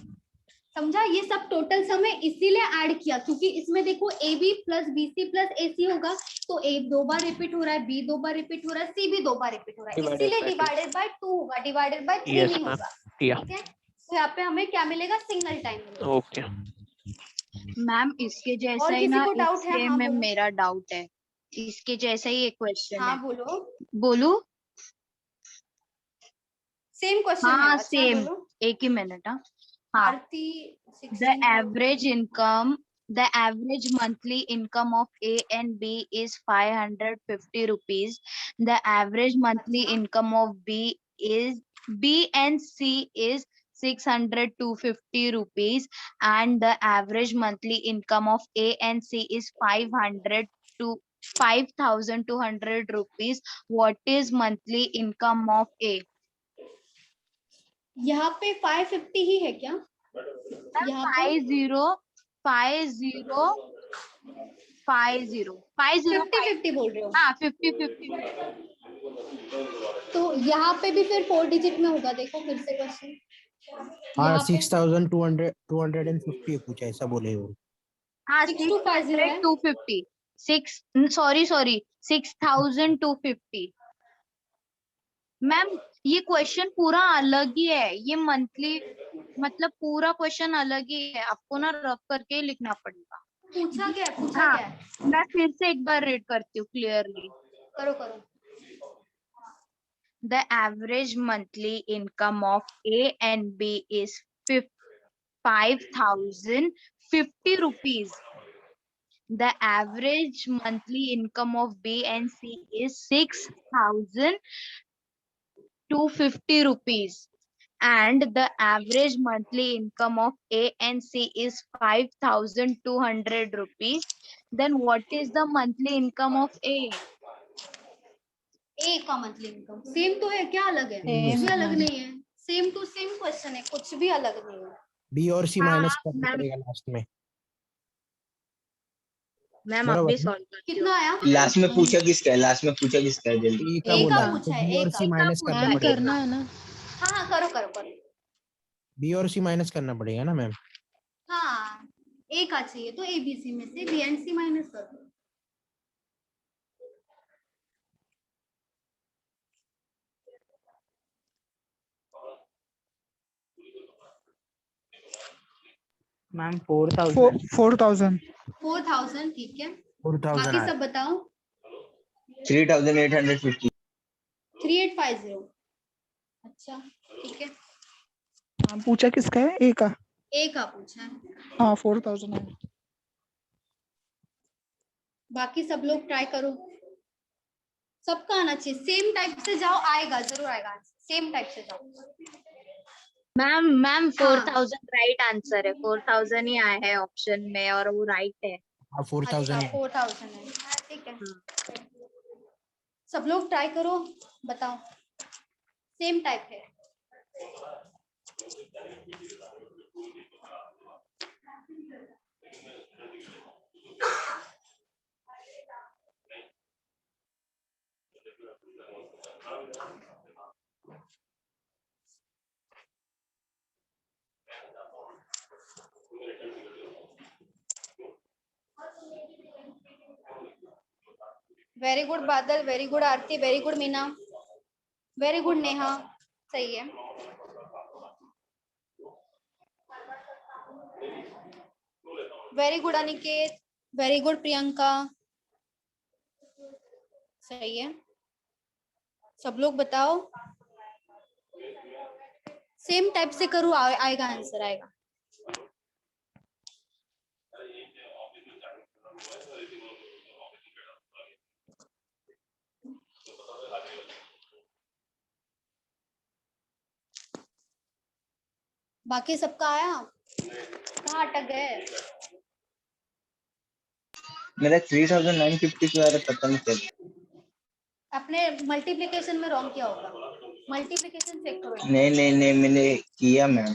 समझा, ये सब टोटल सम है, इसीलिए ऐड किया, क्योंकि इसमें देखो A B plus B C plus A C होगा, तो ए 2 बार रिपीट हो रहा है, बी 2 बार रिपीट हो रहा है, सी भी 2 बार रिपीट हो रहा है, इसीलिए डिवाइडेड बाय 2 होगा, डिवाइडेड बाय 3 नहीं होगा, ठीक है। तो यहाँ पे हमें क्या मिलेगा, सिंगल टाइम मिलेगा। ओके मैम इसके जैसा और ही किसी ना, को डाउट है? इसके हाँ में बोलो। मेरा डाउट है, इसके जैसा ही एक क्वेश्चन हाँ है। बोलो, बोलू? सेम क्वेश्चन है। हाँ अच्छा सेम, बोलो। एक ही मिनट। हाँ, आरती the average monthly income of A and B is 550 rupees. The average monthly अच्छा, income of B and C is 600 to 50 rupees, and the average monthly income of A and C is 500 to 5,200 rupees. What is monthly income of A? यहाँ पे 550 ही है क्या? यहाँ पे 50 50 बोल रहे हो? हाँ 50 तो यहाँ पे भी फिर 4 डिजिट में होगा, देखो फिर से क्वेश्चन। हाँ 6,250 कुछ ऐसा बोले वो। हाँ 6250 है। 250 सॉरी 6,250। मैम ये क्वेश्चन पूरा अलग ही है, ये मंथली मतलब पूरा क्वेश्चन अलग ही है, आपको ना रफ करके ही लिखना पड़ेगा। पूछा क्या है? पूछा हाँ, क्या है? मैं फिर से एक बार रीड करती हूँ क्लियरली। करो करो। The average monthly income of A and B is 5,050 rupees. The average monthly income of B and C is 6,250 rupees. And the average monthly income of A and C is 5,200 rupees. Then what is the monthly income of A? ए का monthly income same तो है, क्या अलग है? Same कुछ भी है। अलग नहीं है, सेम टू सेम क्वेश्चन है, कुछ भी अलग नहीं है। बी और सी हाँ, माइनस करना मैम। पड़ेगा लास्ट में। मैम बराबर अभी है ना? सॉल्व करती हूँ। कितना आया? लास्ट में पूछा किसका है? लास्ट में पूछा किसका है? जल्दी। ए का ए बोला का है, पूछा तो है, बी ए और का सी माइनस पूछा करना है, पड़ेगा। करना है ना। हाँ हाँ करो करो करो। बी और सी माइनस करना पड़ेगा ना मैम? हाँ ए का चाहिए तो ए बी सी में से बी एंड सी माइनस कर दो। मैम 4,000 4,000 4,000 ठीक है। 4,000 बाकी आ सब बताओ। 3,850। 3850। अच्छा ठीक है। पूछा किसका है? ए का। ए का पूछा है। हाँ 4,000 है। बाकी सब लोग ट्राई करो, सबका आना चाहिए। सेम टाइप से जाओ, आएगा जरूर आएगा। सेम टाइप से जाओ। मैम 4,000 राइट आंसर है। 4,000 ही आया है ऑप्शन में और वो राइट है। हाँ 4,000 अच्छा है। 4,000 है, ठीक है। सब लोग ट्राई करो, बताओ। सेम टाइप है। Very good Badal, very good Aarti, very good Meena, very good Neha, सही है। Very good Aniket, very good Priyanka, सही है। सब लोग बताओ। सेम टाइप से करो, आएगा आंसर आएगा। बाकी सबका आया? कहाँ अटक गए? मेरा 3,950 के बारे पता नहीं चला। अपने मल्टीप्लिकेशन में रॉन्ग किया होगा। मल्टीप्लिकेशन चेक करो। नहीं मैंने किया मैम।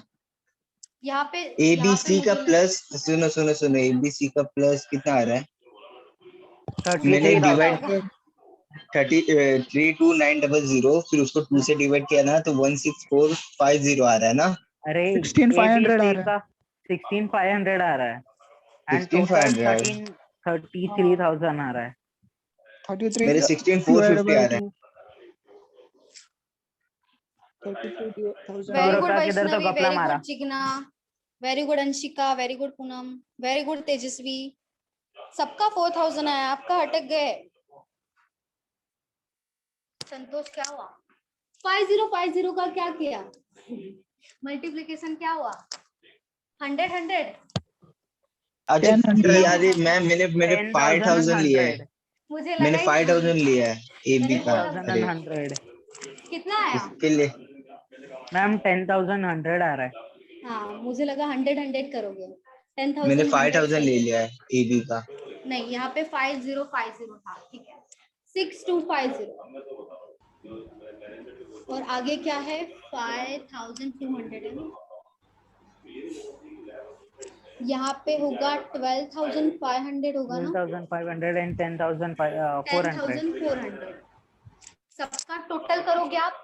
यहाँ पे एबीसी का मुझे प्लस, सुनो एबीसी का प्लस कितना आ रहा है? मैंने 33,000। डिवाइड 32,900, फिर उसको 2 से डिवाइड किया ना तो 16450 आ रहा है ना? अरे 16,500 आ ABC रहा है। का 16,500 आ रहा है एंड टोटल 16,500 33,000 आ रहा है। 33 मेरे 16,450 आ रहा है। 32,000। वेरी गुड सौरभ का किधर तो वैष्णवी, गपला वेरी मारा। गुड चिगना, very good Anshika, very good Poonam, very good Tejaswi. सबका 4,000 आया, आपका अटक गए। संतोष क्या हुआ? 5050 का क्या किया? मल्टीप्लिकेशन क्या हुआ? 100 अच्छा यार मैम मैंने 5,000 लिया है। 10,100 मुझे मैंने लगा 5,000 लिया है एबी का। अरे 10,100 कितना आया? इसके लिए मैम 10,100 आ रहा है। हाँ मुझे लगा 100 करोगे। 10,000 मैंने 5,000 ले लिया है एबी का। नहीं, यहाँ पे 5050 था, ठीक है। 6250 और आगे क्या है? 5,200 है ना? यहाँ पे होगा 12,500 होगा ना? 12,500 एंड 10,400। 10,400 सबका टोटल करोगे आप।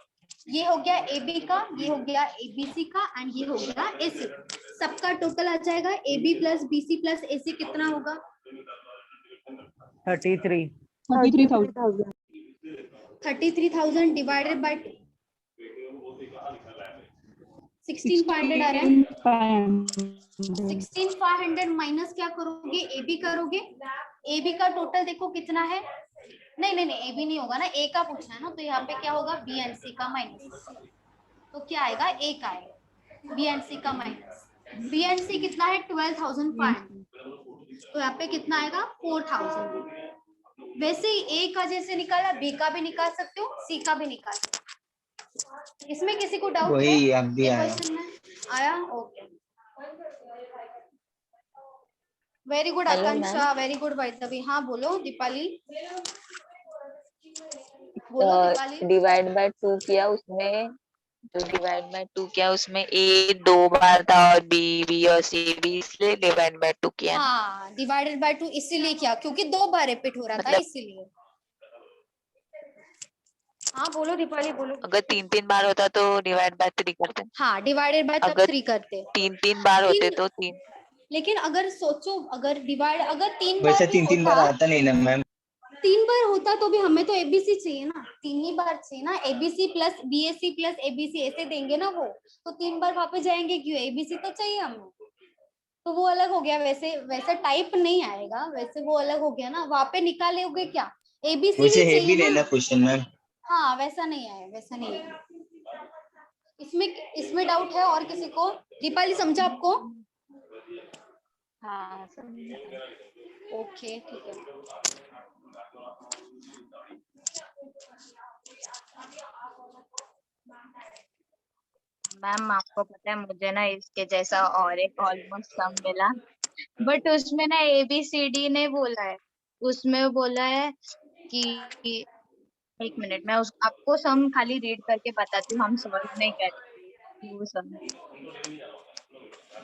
ये हो गया एबी का, ये हो गया एबीसी का एंड ये हो गया एसी। सबका टोटल आ जाएगा A B plus B C plus A C कितना होगा? 33,000। 33,000 डिवाइडेड बाय 16,500 आ रहा है। 16,500 माइनस क्या करोगे? एबी करोगे। एबी का टोटल देखो कितना है? नहीं नहीं नहीं, ए बी नहीं होगा ना, ए का पूछना है ना, तो यहाँ पे क्या होगा, बी एंड सी का माइनस, तो क्या आएगा, ए का आएगा, बी एंड सी का माइनस, बी एंड सी कितना है 12,500, तो यहाँ पे कितना आएगा 4,000। वैसे ही ए का जैसे निकाला, बी का भी निकाल सकते हो, सी का भी निकाल सकते हो। इसमें किसी को डाउट है? वही अब भी ये आया। क्वेश्चन में आया, ओके, वेरी गुड Hello, आकांक्षा, वेरी गुड वैष्णवी। हाँ बोलो दीपाली, बोलो दीपाली। डिवाइड बाय 2 किया उसमें, जो डिवाइड बाय 2 किया उसमें ए 2 बार था और बी और सी भी, इसलिए डिवाइड बाय 2 किया ना। हाँ, डिवाइडेड बाय 2 इसीलिए किया क्योंकि 2 बार रिपीट हो रहा था, मतलब इसीलिए। हाँ बोलो दीपाली, बोलो। अगर 3 बार होता तो डिवाइड बाय 3 करते। हाँ, डिवाइडेड बाय तब अगर 3 करते। 3 बार होते तीन, तो 3। लेकिन अगर सोचो, अगर डिवाइड अगर 3 वैसे बार भी 3 बार होता, आता नहीं ना मैम। 3 बार होता तो भी हमें तो एबीसी चाहिए ना, 3 ही बार चाहिए ना, ABC plus BSc plus ABC ऐसे देंगे ना वो, तो 3 बार वापस जाएंगे क्यों, एबीसी तो चाहिए हमें, तो वो अलग हो गया। वैसे वैसा टाइप नहीं आएगा, वैसे वो अलग हो गया ना, वहां पे निकालोगे क्या, एबीसी वैसे ही है भी चाहिए नहीं ना ना। Question ma'am. हाँ वैसा नहीं आया, वैसा नहीं आया। इसमें इसमें डाउट है और किसी को? दीपाली समझा आपको? हाँ समझा। ओके ठीक है। मैम आपको पता है मुझे ना इसके जैसा और एक ऑलमोस्ट सम मिला, बट उसमें ना ABCD ने बोला है, उसमें बोला है कि, एक मिनट मैं उस आपको सम खाली रीड करके बताती हूँ, हम सॉल्व नहीं करेंगे वो सम।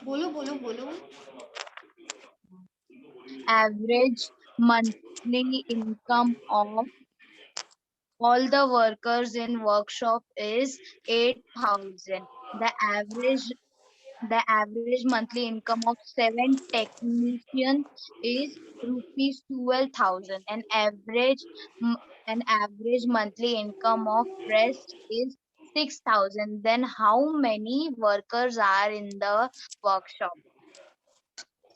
बोलो बोलो बोलो। Average monthly income of all the workers in workshop is 8,000. The average monthly income of 7 technicians is rupees 12,000. An average monthly income of rest is 6,000. Then how many workers are in the workshop?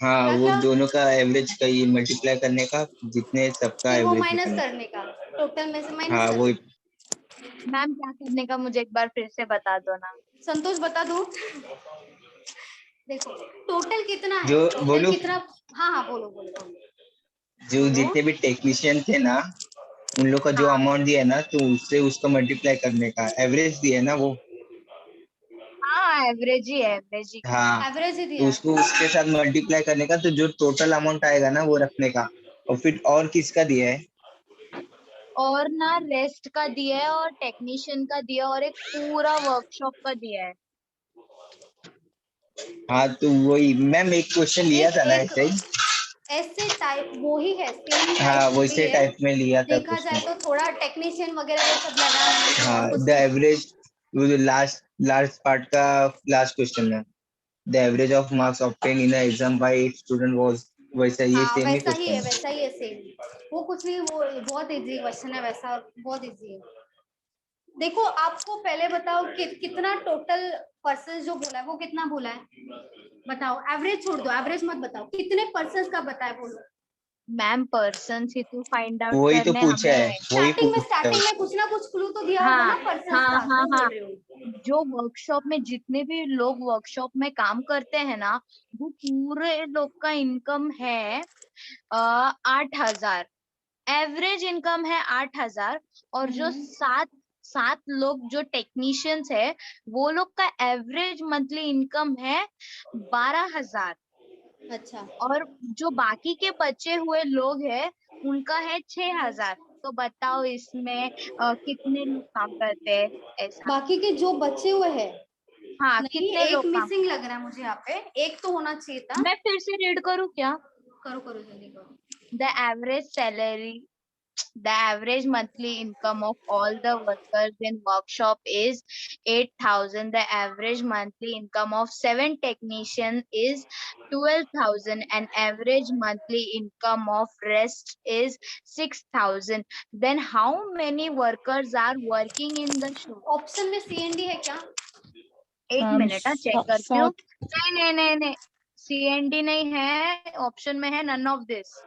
हाँ क्या वो क्या? दोनों का average का ये multiply करने का, जितने सबका फिर वो एवरेज माइनस निकले। करने का, टोटल में से माइनस हाँ वो करने। मैम क्या करने का मुझे एक बार फिर से बता दो ना। संतोष बता दो। देखो टोटल कितना है, जो टोटल बोलो, कितना। हाँ हाँ बोलो बोलो बोलो। जो बोलो। जितने भी टेक्नीशियन थे ना, उन लोग का जो हाँ अमाउंट दिया है ना, तो उससे उसका मल्टीप्लाई करने का एवरेज दिया है ना वो। हाँ एवरेज ही किया। हाँ एवरेज ही तो दिया है। उसको उसके साथ मल्टीप्लाई करने का, तो जो टोटल अमाउंट आएगा ना वो रखने का। और फिर और किसका दिया है? और ना रेस्ट का दिया है और टेक्नीशियन का दिया और एक पूरा वर्कशॉप का दिया है। हाँ तो वही मैम, एक क्वेश्चन लिया एक था ना एक ऐसे ही। ऐसे टाइप वो ही है, सेम हाँ टाइप वही वैसे है। टाइप में लिया था देखा जाए क्वेश्चन। तो थोड़ा टेक्नीशियन वगैरह ये सब लगा है, हाँ और कुछ द नहीं। एवरेज, वो जो लास्ट लास्ट पार्ट का लास्ट क्वेश्चन है, the average of marks obtain in exam by student was, वैसा ये हाँ सेम ही वैसा ही क्वेश्चन है, है। वैसा ही है, सेम। वो कुछ नहीं, वो बहुत इजी क्वेश्चन है, वैसा बहुत इजी है। देखो आपको पहले बताओ कि कितना टोटल पर्सन जो बोला है वो कितना बोला है, बताओ। एवरेज छोड़ दो, एवरेज मत बताओ, कितने पर्सन का बताए बोलो। मैम पर्सन ही तो फाइंड आउट वही तो करने पूछा है, हमें। वही स्टार्टिंग में पूछा है। कुछ ना कुछ क्लू तो दिया होगा हाँ ना पर्सन हाँ का, हाँ क्यों हाँ, बोल रहे हो? जो वर्कशॉप में जितने भी लोग वर्कशॉप में काम करते हैं ना, वो पूरे लोग का इनकम है 8,000। एवरेज इनकम है 8,000। और जो सात सात लोग जो टेक्नीशियंस है, वो लोग का एवरेज मंथली इनकम है 12,000। अच्छा और जो बाकी के बचे हुए लोग हैं, उनका है 6,000। तो बताओ इसमें कितने लोग काम करते हैं ऐसा। बाकी के जो बचे हुए हैं, हाँ नहीं कितने एक लोग काम। मिसिंग लग रहा है मुझे यहाँ पे, एक तो होना चाहिए था। मैं फिर से रीड करूँ क्या? करो करो जल्दी करो। The average monthly income of all the workers in workshop is 8,000. The average monthly income of 7 technicians is 12,000. And average monthly income of rest is 6,000. Then how many workers are working in the shop? Option में C N D है क्या? एक minute check करती हूँ। नहीं नहीं नहीं नहीं, CND नहीं है ऑप्शन में, है नन ऑफ दिस।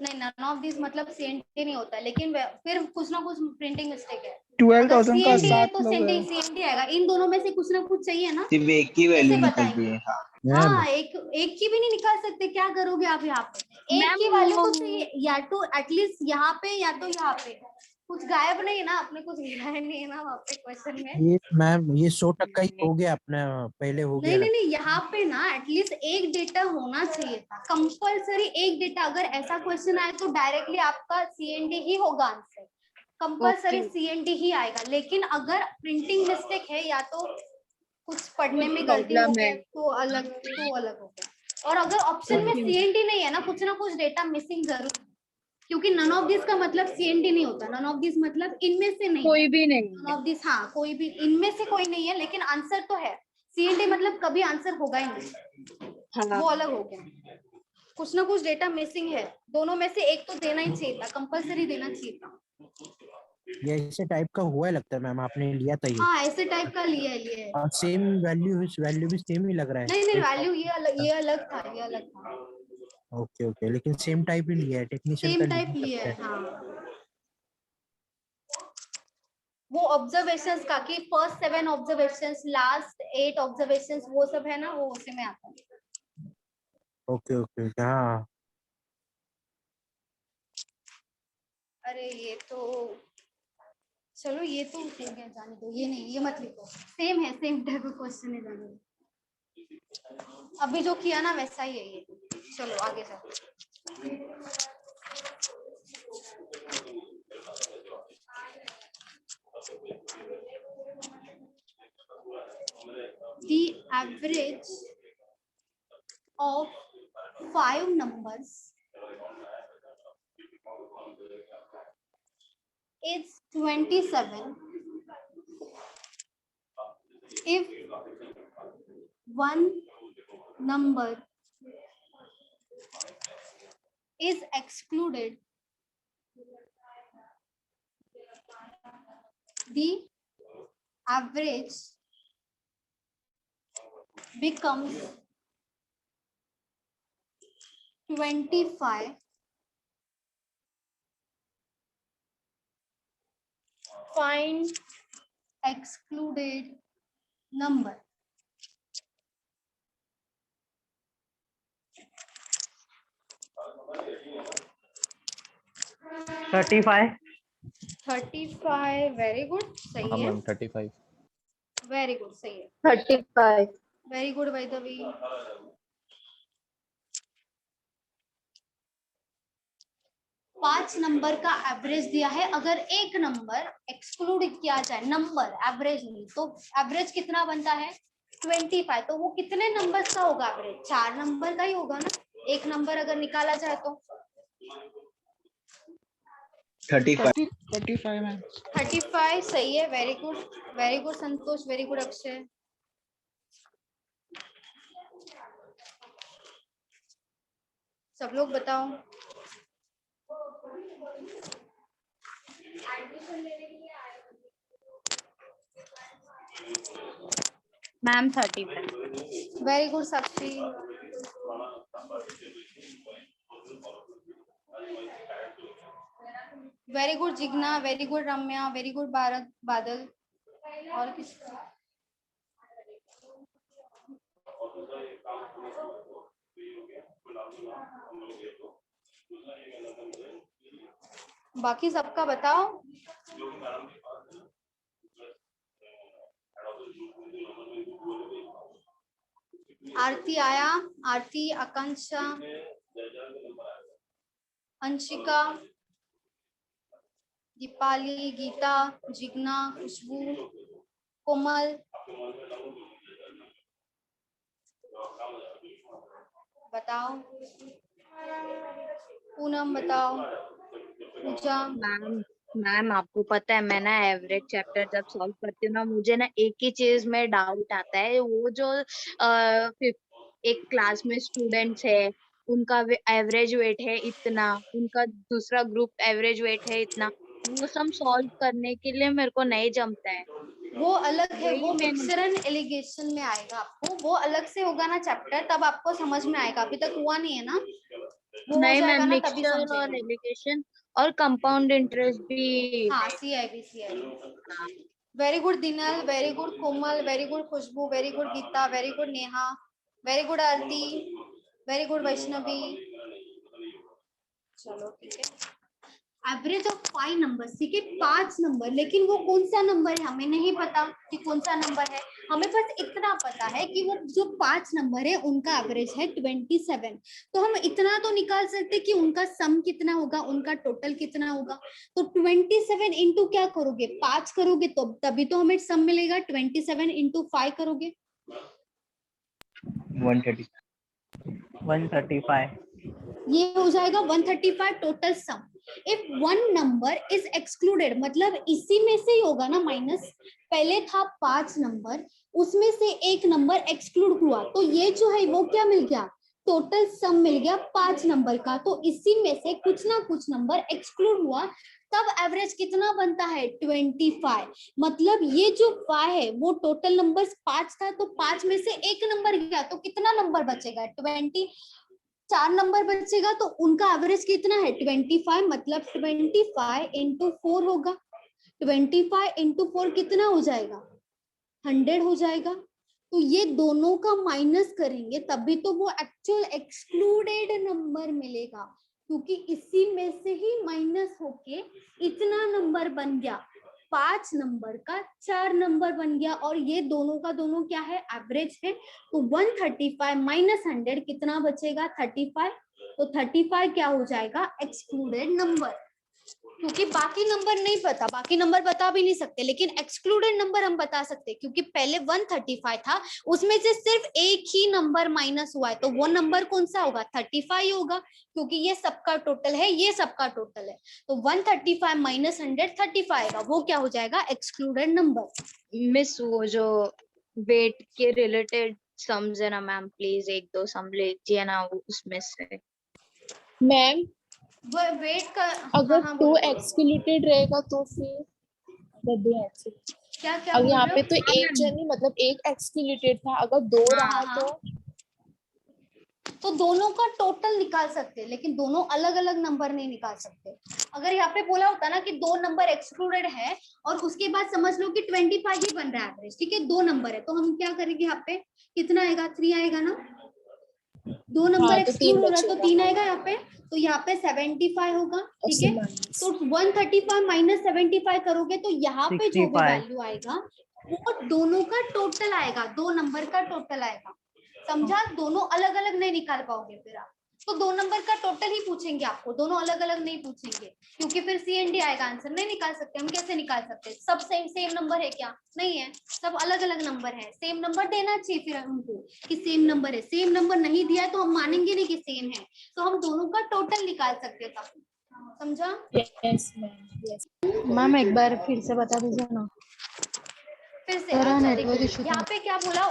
नहीं, none of these मतलब CNT नहीं होता है, लेकिन फिर कुछ ना कुछ प्रिंटिंग मिस्टेक है। 12,000 का CNT है 7 तो लोग है। CNT आएगा। इन दोनों में से कुछ ना कुछ चाहिए ना, सिर्फ एक की कैसे वैल्यू निकलती बताएंगे? है। हाँ हाँ, एक की भी नहीं निकाल सकते, क्या करोगे आप यहाँ पे? एक मैम, की वैल्यू तो वो- चाहिए, या तो एटलीस्ट यहाँ पे या तो यहाँ पे। कुछ गायब नहीं है ना, आपने कुछ गिराया नहीं है ना वहाँ पे क्वेश्चन में। ये मैम ये 100% ही हो गया अपना, पहले हो गया। नहीं, यहाँ पे ना एटलीस्ट एक डेटा होना चाहिए था, कंपलसरी एक डेटा। अगर ऐसा क्वेश्चन आए तो डायरेक्टली आपका CNT ही होगा आंसर, कंपलसरी CNT ही आएगा। लेकिन अगर प्रिंटिंग मिस्टेक है या तो कुछ पढ़ने में गलती हो गया तो अलग हो गया। और अगर ऑप्शन में CNT नहीं है ना कुछ डेटा मिसिंग जरूर, क्योंकि नन ऑफ दिस का मतलब CNT नहीं होता। नन ऑफ दिस मतलब इनमें से नहीं, कोई भी नहीं। नन ऑफ दिस, हाँ, कोई भी इनमें से कोई नहीं है, लेकिन आंसर तो है। CNT मतलब कभी आंसर होगा ही नहीं, वो अलग हो गया। कुछ ना कुछ डेटा मिसिंग है, दोनों में से एक तो देना ही चाहिए था, कंपलसरी देना चाहिए था। ये ऐसे टाइप का हुआ है लगता है मैम, आपने लिया था ये। हाँ, ऐसे टाइप का लिया है। और सेम वैल्यू भी सेम ही लग रहा है। नहीं, वैल्यू ये अलग था, ये अलग था। ओके, लेकिन सेम टाइप ही लिया है, टेक्नीशियन सेम का टाइप लिया है, हाँ। वो ऑब्जर्वेशंस का कि फर्स्ट 7 ऑब्जर्वेशंस, लास्ट 8 ऑब्जर्वेशंस, वो सब है ना, वो उसी में आता है। ओके, हाँ। अरे ये तो चलो, ये तो हो गया, जाने दो, ये नहीं, ये मत लिखो। सेम है, सेम टाइप का क्वेश्चन है, जाने दो। अभी जो किया ना वैसा ही है ये। चलो आगे चलो। The average of 5 numbers is 27 if one number is excluded. The average becomes 25. Find excluded number. $35. 35, very good, सही हाँ है। मैम 35। Very good, सही है। 35. Very good by the way। 5 number का एवरेज दिया है। अगर एक नंबर एक्सक्लूड किया जाए, नंबर एवरेज नहीं, तो एवरेज कितना बनता है? 25। तो वो कितने नंबर का होगा एवरेज? 4 नंबर का ही होगा ना। एक नंबर अगर निकाला जाए तो 35 मैम। 35 सही है। Very good Santosh, very good Akshay. सब लोग बताओ। Ma'am 35। Very good Sakshi. Very good Jigna, very good Ramya, very good Badal. और किस बाकी सबका बताओ। आरती आया, आरती, आकांक्षा, अंशिका, दीपाली, गीता, जिग्ना, खुशबू, कोमल, बताओ। पूनम बताओ। पूजा। मैम आपको पता है, मैं ना एवरेज चैप्टर जब सॉल्व करती हूँ ना, मुझे ना एक ही चीज में डाउट आता है। वो जो एक क्लास में स्टूडेंट्स है, उनका एवरेज वेट है इतना, उनका दूसरा ग्रुप एवरेज वेट है इतना, वो सब सॉल्व करने के लिए मेरे को नहीं जमता है। वो अलग है, वही वो मैंने- मिक्सचर एंड एलिगेशन में आएगा आपको, वो अलग से होगा ना चैप्टर, तब आपको समझ में आएगा। अभी तक हुआ नहीं है ना, वो हो नहीं जाएगा मैम, ना तभी मिक्सचर और समझेगा। एलिगेशन और कंपाउंड इंटरेस्ट भी। हाँ CIB। Very good Dinal, very good Komal, very good Khushboo, very good Geeta, very good Neha, very good Aarti, very good Vaishnavi. चलो ठीक है। एवरेज ऑफ 5 नंबर, ठीक है 5 नंबर, लेकिन वो कौन सा नंबर है हमें नहीं पता कि कौन सा नंबर है। हमें बस इतना पता है कि वो जो 5 नंबर है उनका एवरेज है 27। तो हम इतना तो निकाल सकते कि उनका सम कितना होगा, उनका टोटल कितना होगा। तो 27 इंटू क्या करोगे, 5 करोगे तो तभी तो हमें सम मिलेगा। 27 इंटू 5 करोगे 130 135 ये हो जाएगा 135 total sum. If one number is excluded, मतलब इसी में से ही होगा ना माइनस। पहले था 5 नंबर, उसमें से एक नंबर एक्सक्लूड हुआ, तो ये जो है वो क्या मिल गया, टोटल सम मिल गया 5 नंबर का। तो इसी में से कुछ ना कुछ नंबर एक्सक्लूड हुआ, तब एवरेज कितना बनता है 25। मतलब ये जो 5 है वो टोटल नंबर्स 5 था, तो 5 में से एक नंबर गया तो कितना नंबर बचेगा 20। 4 नंबर बचेगा, तो उनका एवरेज कितना है 25। मतलब 25 इंटू 4 होगा। 25 इंटू 4 कितना हो जाएगा 100 हो जाएगा। तो ये दोनों का माइनस करेंगे तभी तो वो एक्चुअल एक्सक्लूडेड नंबर मिलेगा, क्योंकि इसी में से ही माइनस होके इतना नंबर बन गया। 5 नंबर का 4 नंबर बन गया, और ये दोनों का दोनों क्या है एवरेज है। तो 135 माइनस 100 कितना बचेगा 35। तो 35 क्या हो जाएगा एक्सक्लूडेड नंबर, क्योंकि बाकी नंबर नहीं पता, बाकी नंबर बता भी नहीं सकते, लेकिन एक्सक्लूडेड नंबर हम बता सकते, क्योंकि पहले 135 था, उसमें से सिर्फ एक ही नंबर माइनस हुआ है, तो वो नंबर कौन सा होगा 35 होगा, क्योंकि ये सबका टोटल है, ये सबका टोटल है। तो 135 माइनस 100 35 आएगा, वो क्या हो जाएगा एक्सक्लूडेड नंबर। मिस वो जो वेट के रिलेटेड सम्स है ना मैम, प्लीज एक दो सम लीजिए ना उसमें से। मैम वेट का अगर हाँ, 2 बोलो। एक्सक्लूडेड रहेगा तो फिर क्या क्या अगर बोल यहाँ रहे पे हो? तो एक जन मतलब एक एक्सक्लूडेड था, अगर 2 रहा तो दोनों का टोटल निकाल सकते हैं, लेकिन दोनों अलग अलग नंबर नहीं निकाल सकते। अगर यहाँ पे बोला होता ना कि 2 नंबर एक्सक्लूडेड है और उसके बाद समझ लो कि 25 ही बन रहा है एवरेज, ठीक है 2 नंबर है, तो हम क्या करेंगे यहाँ पे कितना आएगा 3 आएगा ना। 2 नंबर हाँ, तो 3 एक्सक्लूड हो रहा है तो बचेगा। 3 आएगा यहाँ पे, तो यहाँ पे 75 होगा, ठीक है। तो 135 माइनस 75 करोगे तो यहाँ पे जो भी 65 वैल्यू आएगा वो दोनों का टोटल आएगा, 2 नंबर का टोटल आएगा, समझा। दोनों अलग अलग नहीं निकाल पाओगे फिर आप, तो 2 नंबर का टोटल ही पूछेंगे आपको, दोनों अलग अलग नहीं पूछेंगे, क्योंकि फिर CND आएगा आंसर, नहीं निकाल सकते। हम कैसे निकाल सकते, सब सेम नंबर है क्या, नहीं है, सब अलग अलग नंबर है। सेम नंबर देना चाहिए फिर उनको कि सेम नंबर है, सेम नंबर नहीं दिया है तो हम मानेंगे नहीं कि सेम है, तो हम दोनों का टोटल निकाल सकते हैं तब, समझा। यस मैम, यस मैम एक बार फिर से बता दीजिए ना। फिर से थोड़ा अच्छा नेटवर्क देखो, इशू यहाँ पे क्या बोला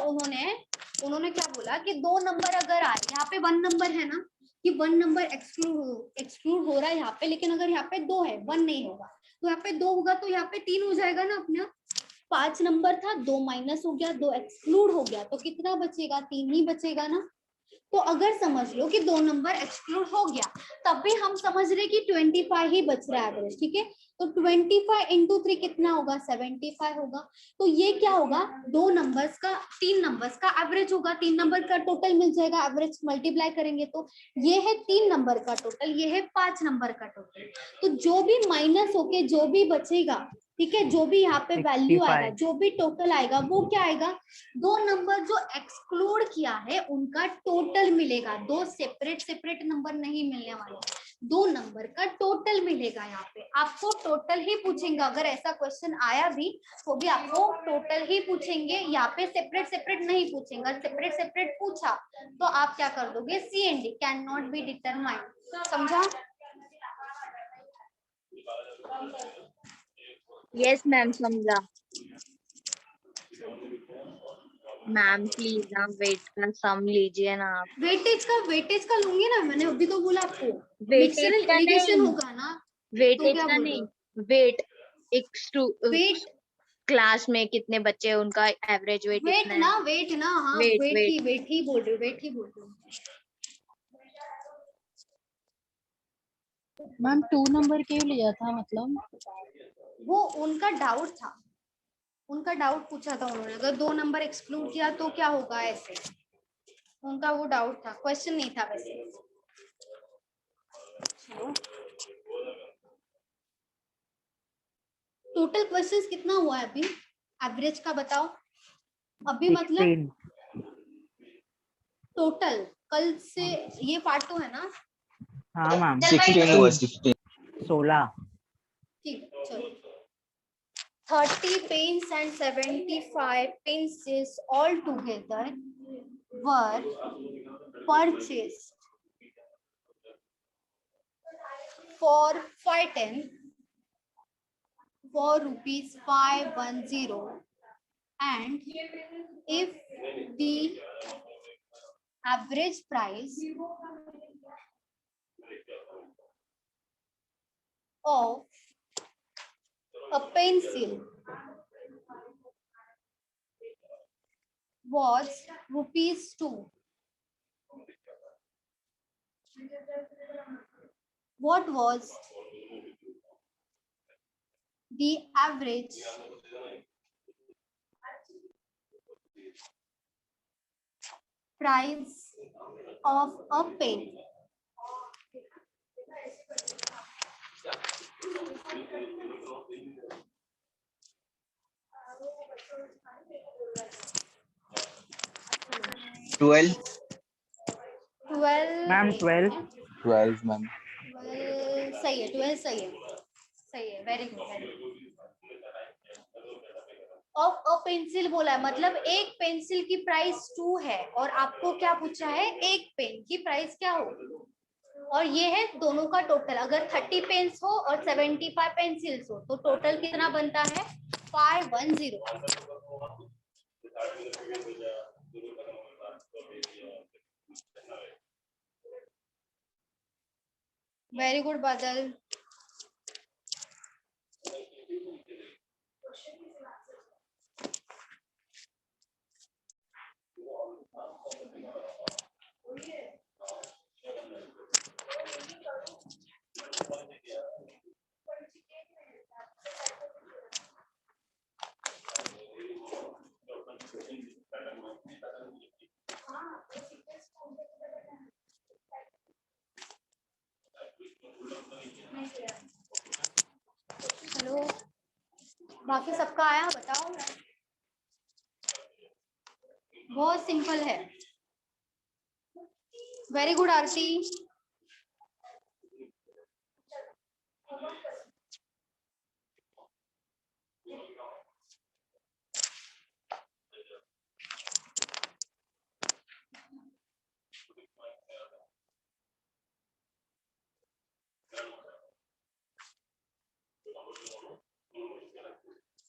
उन्होंने क्या बोला कि 2 नंबर अगर आए, यहाँ पे 1 नंबर है ना, कि 1 नंबर एक्सक्लूड हो रहा है यहाँ पे, लेकिन अगर यहाँ पे 2 है 1 नहीं होगा, तो यहाँ पे 2 होगा तो यहाँ पे 3 हो जाएगा ना अपना। 5 नंबर था, 2 माइनस हो गया, 2 एक्सक्लूड हो गया, तो कितना बचेगा 3 ही बचेगा ना। तो अगर समझ लो कि 2 नंबर एक्सक्लूड हो गया, तब भी हम समझ रहे कि 25 ही बच रहा है एवरेज, ठीक है। तो 25 इंटू 3 कितना होगा 75 होगा। तो ये क्या होगा 2 नंबर्स का 3 नंबर्स का एवरेज होगा, 3 नंबर का टोटल मिल जाएगा, एवरेज मल्टीप्लाई करेंगे तो ये है 3 नंबर का टोटल, ये है 5 नंबर का टोटल। तो जो भी माइनस होके जो भी बचेगा, ठीक है, जो भी यहाँ पे वैल्यू आएगा, जो भी टोटल आएगा वो क्या आएगा, 2 नंबर जो एक्सक्लूड किया है उनका टोटल मिलेगा। 2 सेपरेट नंबर नहीं मिलने वाले, 2 नंबर का टोटल मिलेगा। यहाँ पे आपको टोटल ही पूछेंगे, अगर ऐसा क्वेश्चन आया भी तो भी आपको टोटल ही पूछेंगे, यहाँ पे सेपरेट नहीं पूछेंगे। सेपरेट पूछा तो आप क्या कर दोगे CND, can not be determined, समझा। यस मैम समझा। मैम प्लीज ना वेट का सम लीजिए ना आप। वेटेज का लूंगी ना, मैंने अभी तो बोला आपको मिक्सचर वेटेज का एलिगेशन नहीं, होगा ना, तो वेटेज क्या का बोल नहीं, रहे हो? वेट क्लास में कितने बच्चे उनका एवरेज वेट वेट इतना है। ना, हाँ वेट वेट ही बोल रहे हो, वेट ही बोल रहे हो। मैम 2 नंबर क्यों लिया था मतलब? वो उनका डाउट था, उनका डाउट पूछा था उन्होंने, अगर 2 नंबर एक्सक्लूड किया तो क्या होगा, ऐसे उनका वो डाउट था, क्वेश्चन नहीं था वैसे। टोटल क्वेश्चंस कितना हुआ है अभी, एवरेज का बताओ अभी, मतलब 16। टोटल कल से ये पार्ट 2 है ना? हाँ मैम 16 हुआ 16। 16। ठीक है चलो। 30 pens and 75 pencils all together were purchased for 510 for rupees 510, and if the average price of a pencil was rupees 2, what was the average price of a pen? Twelve 12 ma'am 12। 12 ma'am. 12 सही है, 12 सही है, सही है, very good very good. और a pencil बोला है, मतलब एक पेंसिल की प्राइस 2 है और आपको क्या पूछा है, एक पेन की प्राइस क्या होगी, और ये है दोनों का टोटल। अगर 30 पेन्स हो और 75 पेंसिल्स हो तो टोटल कितना बनता है, 510। Very good Badal. हेलो, बाकी सबका आया बताओ। बहुत सिंपल है। Very good Aarti.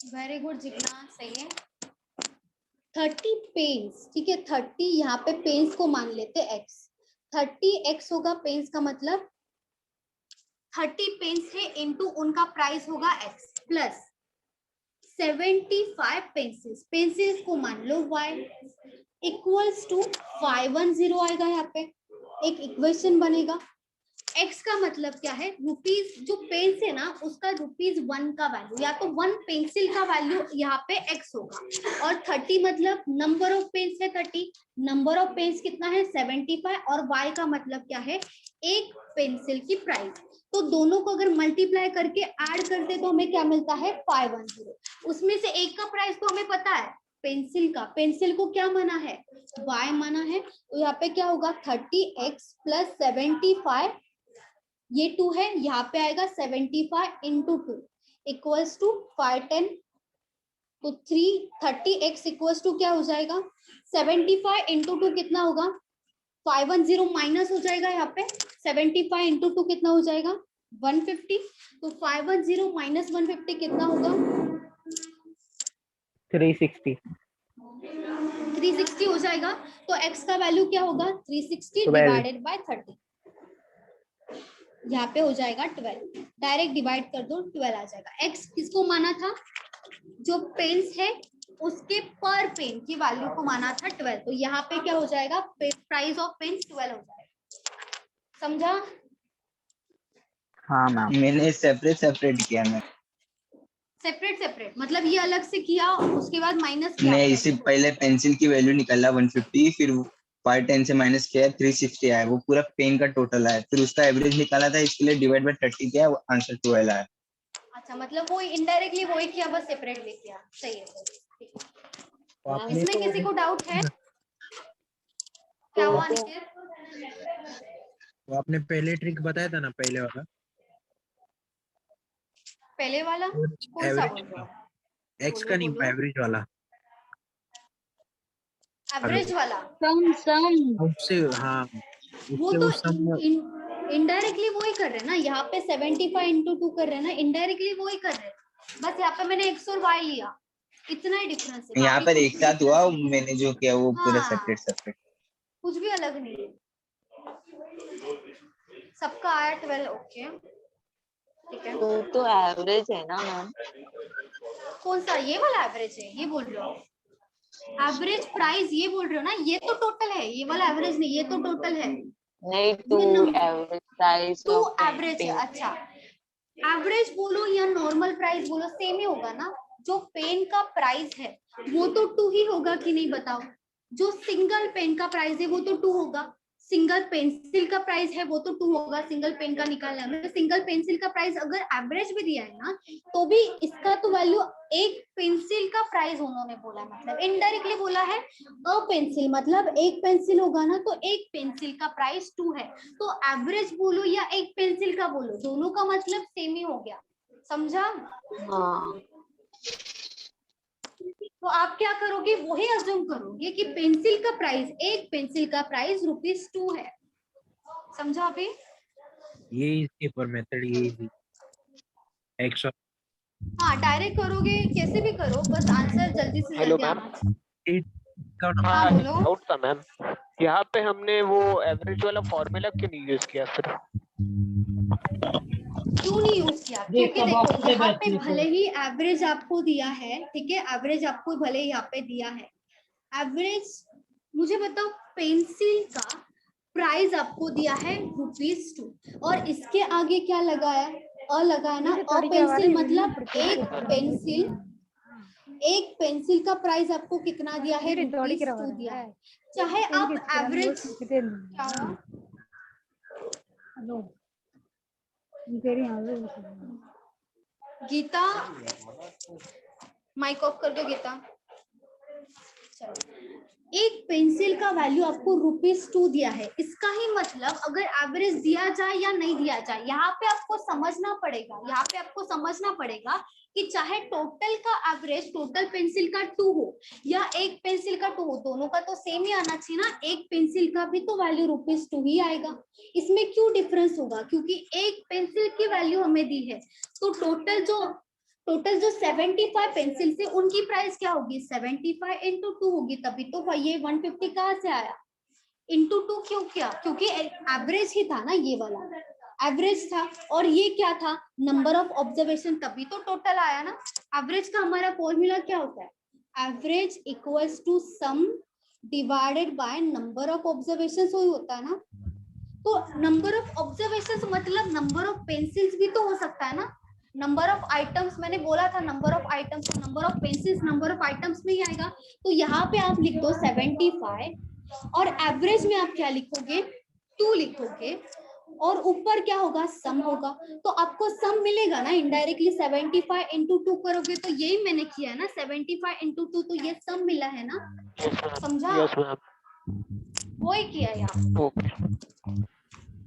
Very good Jigna, सही है। 30 पेन्स, ठीक है, 30 यहाँ पे पेन्स को मान लेते x, 30x होगा पेन्स का, मतलब 30 पेन्स है इनटू उनका प्राइस होगा x, प्लस 75 पेंसिल्स, पेंसिल्स को मान लो y, इक्वल्स टू 510 आएगा। यहाँ पे एक इक्वेशन बनेगा। x का मतलब क्या है, रुपीज, जो पेंस है ना उसका ₹1 का वैल्यू, या तो 1 पेंसिल का वैल्यू यहाँ पे x होगा, और 30 मतलब नंबर ऑफ पेन्स है 30, नंबर ऑफ पेन्स कितना है 75, और y का मतलब क्या है, एक पेंसिल की प्राइस। तो दोनों को अगर मल्टीप्लाई करके ऐड करते तो हमें क्या मिलता है, 510। उसमें से एक का प्राइस तो हमें पता है पेंसिल का, पेंसिल को क्या माना है, y माना है, तो यहाँ पे क्या होगा 30x प्लस 75, ये 2 है, यहाँ पे आएगा 75 इंटू 2 इक्वल्स टू 510, तो 30x इक्वल्स टू क्या हो जाएगा, 75 इंटू 2 कितना होगा, 510 माइनस हो जाएगा, यहाँ पे 75 इंटू 2 कितना हो जाएगा, 150, तो 510 माइनस 150 कितना होगा, 360। 360 हो जाएगा। तो x का वैल्यू क्या होगा, 360 डिवाइडेड बाय 30, यहाँ पे हो जाएगा 12, डायरेक्ट डिवाइड कर दो 12 आ जाएगा। x किसको माना था, जो पेन्स है उसके पर पेन की वैल्यू को माना था 12, तो यहाँ पे क्या हो जाएगा, प्राइस ऑफ पेन 12 हो जाएगा। समझा? हाँ मैम। मैंने सेपरेट किया मैं। सेपरेट मतलब ये अलग से किया, उसके बाद माइनस किया मैं आपने इसी इसको। पहले पेंसिल की वैल्यू निकाला 150, फिर 510 से माइनस किया 360 आया, वो पूरा पेन का टोटल आया, फिर उसका एवरेज निकाला था, इसके लिए डिवाइड बाय 30 किया, आंसर 12 आया। अच्छा, मतलब वो इनडायरेक्टली वही किया, बस सेपरेटली किया। सही है, ठीक है। तो आपने इसमें किसी को डाउट है? क्या हुआ निखिल? तो आपने पहले ट्रिक बताया था ना, पहले वाला पहले वाला कौन सा बोल रहे हो? एक्स का नहीं, एवरेज वाला। एवरेज वाला सम उससे हाँ, वो उससे तो उस सम इनडायरेक्टली वो ही कर रहे हैं ना। यहाँ पे 75 इंटू 2 कर रहे हैं ना, इनडायरेक्टली वो ही कर रहे हैं। बस यहाँ पे मैंने एक्स और वाई लिया, इतना ही डिफरेंस है। यहाँ बाकी पर कुछ एक भी साथ हुआ, difference नहीं है। मैंने जो किया वो पूरा हाँ, सेपरेट। कुछ भी अलग नहीं है। सबका आया 12। ओके, ठीक है। तो एवरेज है ना मैम? कौन सा? ये वाला एवरेज है, ये बोल रहे हो? एवरेज प्राइस ये बोल रहे हो ना? ये तो टोटल है, ये वाला एवरेज नहीं, ये तो टोटल है। नहीं, to average price to of average है। अच्छा, एवरेज बोलो या नॉर्मल प्राइस बोलो, सेम ही होगा ना। जो पेन का प्राइस है वो तो 2 ही होगा कि नहीं, बताओ? जो सिंगल पेन का प्राइस है वो तो 2 होगा। सिंगल पेंसिल का प्राइस है वो तो 2 होगा। सिंगल पेन का निकालना है, सिंगल पेंसिल का प्राइस अगर एवरेज भी दिया है ना, तो भी इसका तो वैल्यू एक पेंसिल का प्राइस उन्होंने बोला, मतलब इनडायरेक्टली बोला है। अ पेंसिल मतलब एक पेंसिल होगा ना, तो एक पेंसिल का प्राइस 2 है। तो एवरेज बोलो या एक पेंसिल का बोलो, दोनों का मतलब सेम ही हो गया। समझा? हाँ। तो आप क्या करोगे, वही अज्यूम करोगे कि पेंसिल का प्राइस, एक पेंसिल का प्राइस ₹2 है। समझा अभी? ये इजी पर मेथड, ये इजी एक्स। हाँ, डायरेक्ट करोगे, कैसे भी करो, बस आंसर जल्दी से हेलो जल्दी मैम। आना चाहिए। हाँ, हाँ, बोलो। डाउट था मैम, यहाँ पे हमने वो एवरेज वाला फॉर्मूला क्यों नहीं यूज किया फिर? क्यों नहीं यूज किया? क्योंकि देखो, यहाँ पे भले ही एवरेज आपको दिया है, ठीक है, एवरेज आपको भले ही यहाँ पे दिया है एवरेज। मुझे बताओ, पेंसिल का प्राइस आपको दिया है ₹2 और इसके आगे क्या लगा है? अ लगा है ना। अ पेंसिल मतलब एक पेंसिल का प्राइस आपको कितना दिया है? ₹2 दिया है। चाहे आप एवरेज क्या हुआ? गीता, माइक ऑफ कर दो गीता। चलो, एक पेंसिल का वैल्यू आपको ₹2 दिया है, इसका ही मतलब अगर एवरेज दिया जाए या नहीं दिया जाए, यहाँ पे आपको समझना पड़ेगा। यहाँ पे आपको समझना पड़ेगा कि चाहे टोटल का एवरेज, टोटल पेंसिल का 2 हो या एक पेंसिल का 2 हो, दोनों का तो सेम ही आना चाहिए ना। एक पेंसिल का भी तो वैल्यू ₹2 ही आएगा। इसमें क्यों डिफरेंस होगा? क्योंकि एक पेंसिल की वैल्यू हमें दी है, तो टोटल जो 75 पेंसिल से उनकी प्राइस क्या होगी? 75 इंटू 2 होगी, तभी तो ये 150 कहाँ से आया? इंटू 2 क्यों किया? क्योंकि एवरेज ही था ना, ये वाला एवरेज था, और ये क्या था? नंबर ऑफ ऑब्जर्वेशन, तभी तो टोटल आया ना। एवरेज का हमारा फॉर्मूला क्या होता है? Average equals to sum divided by number of observation, वही होता है ना। तो नंबर ऑफ ऑब्जर्वेशन मतलब नंबर ऑफ पेंसिल्स भी तो हो सकता है ना। नंबर ऑफ आइटम्स, मैंने बोला था नंबर ऑफ आइटम्स, तो number of pencils number of items में ही आएगा। तो यहाँ पे आप लिख दो 75 और एवरेज में आप क्या लिखोगे? 2 लिखोगे, और ऊपर क्या होगा? सम होगा। तो आपको सम मिलेगा ना इनडायरेक्टली। 75 इंटू 2 करोगे तो यही मैंने किया है ना, 75 इंटू 2, तो ये सम मिला है ना। समझा? Yes ma'am. वही किया यहाँ। ओके।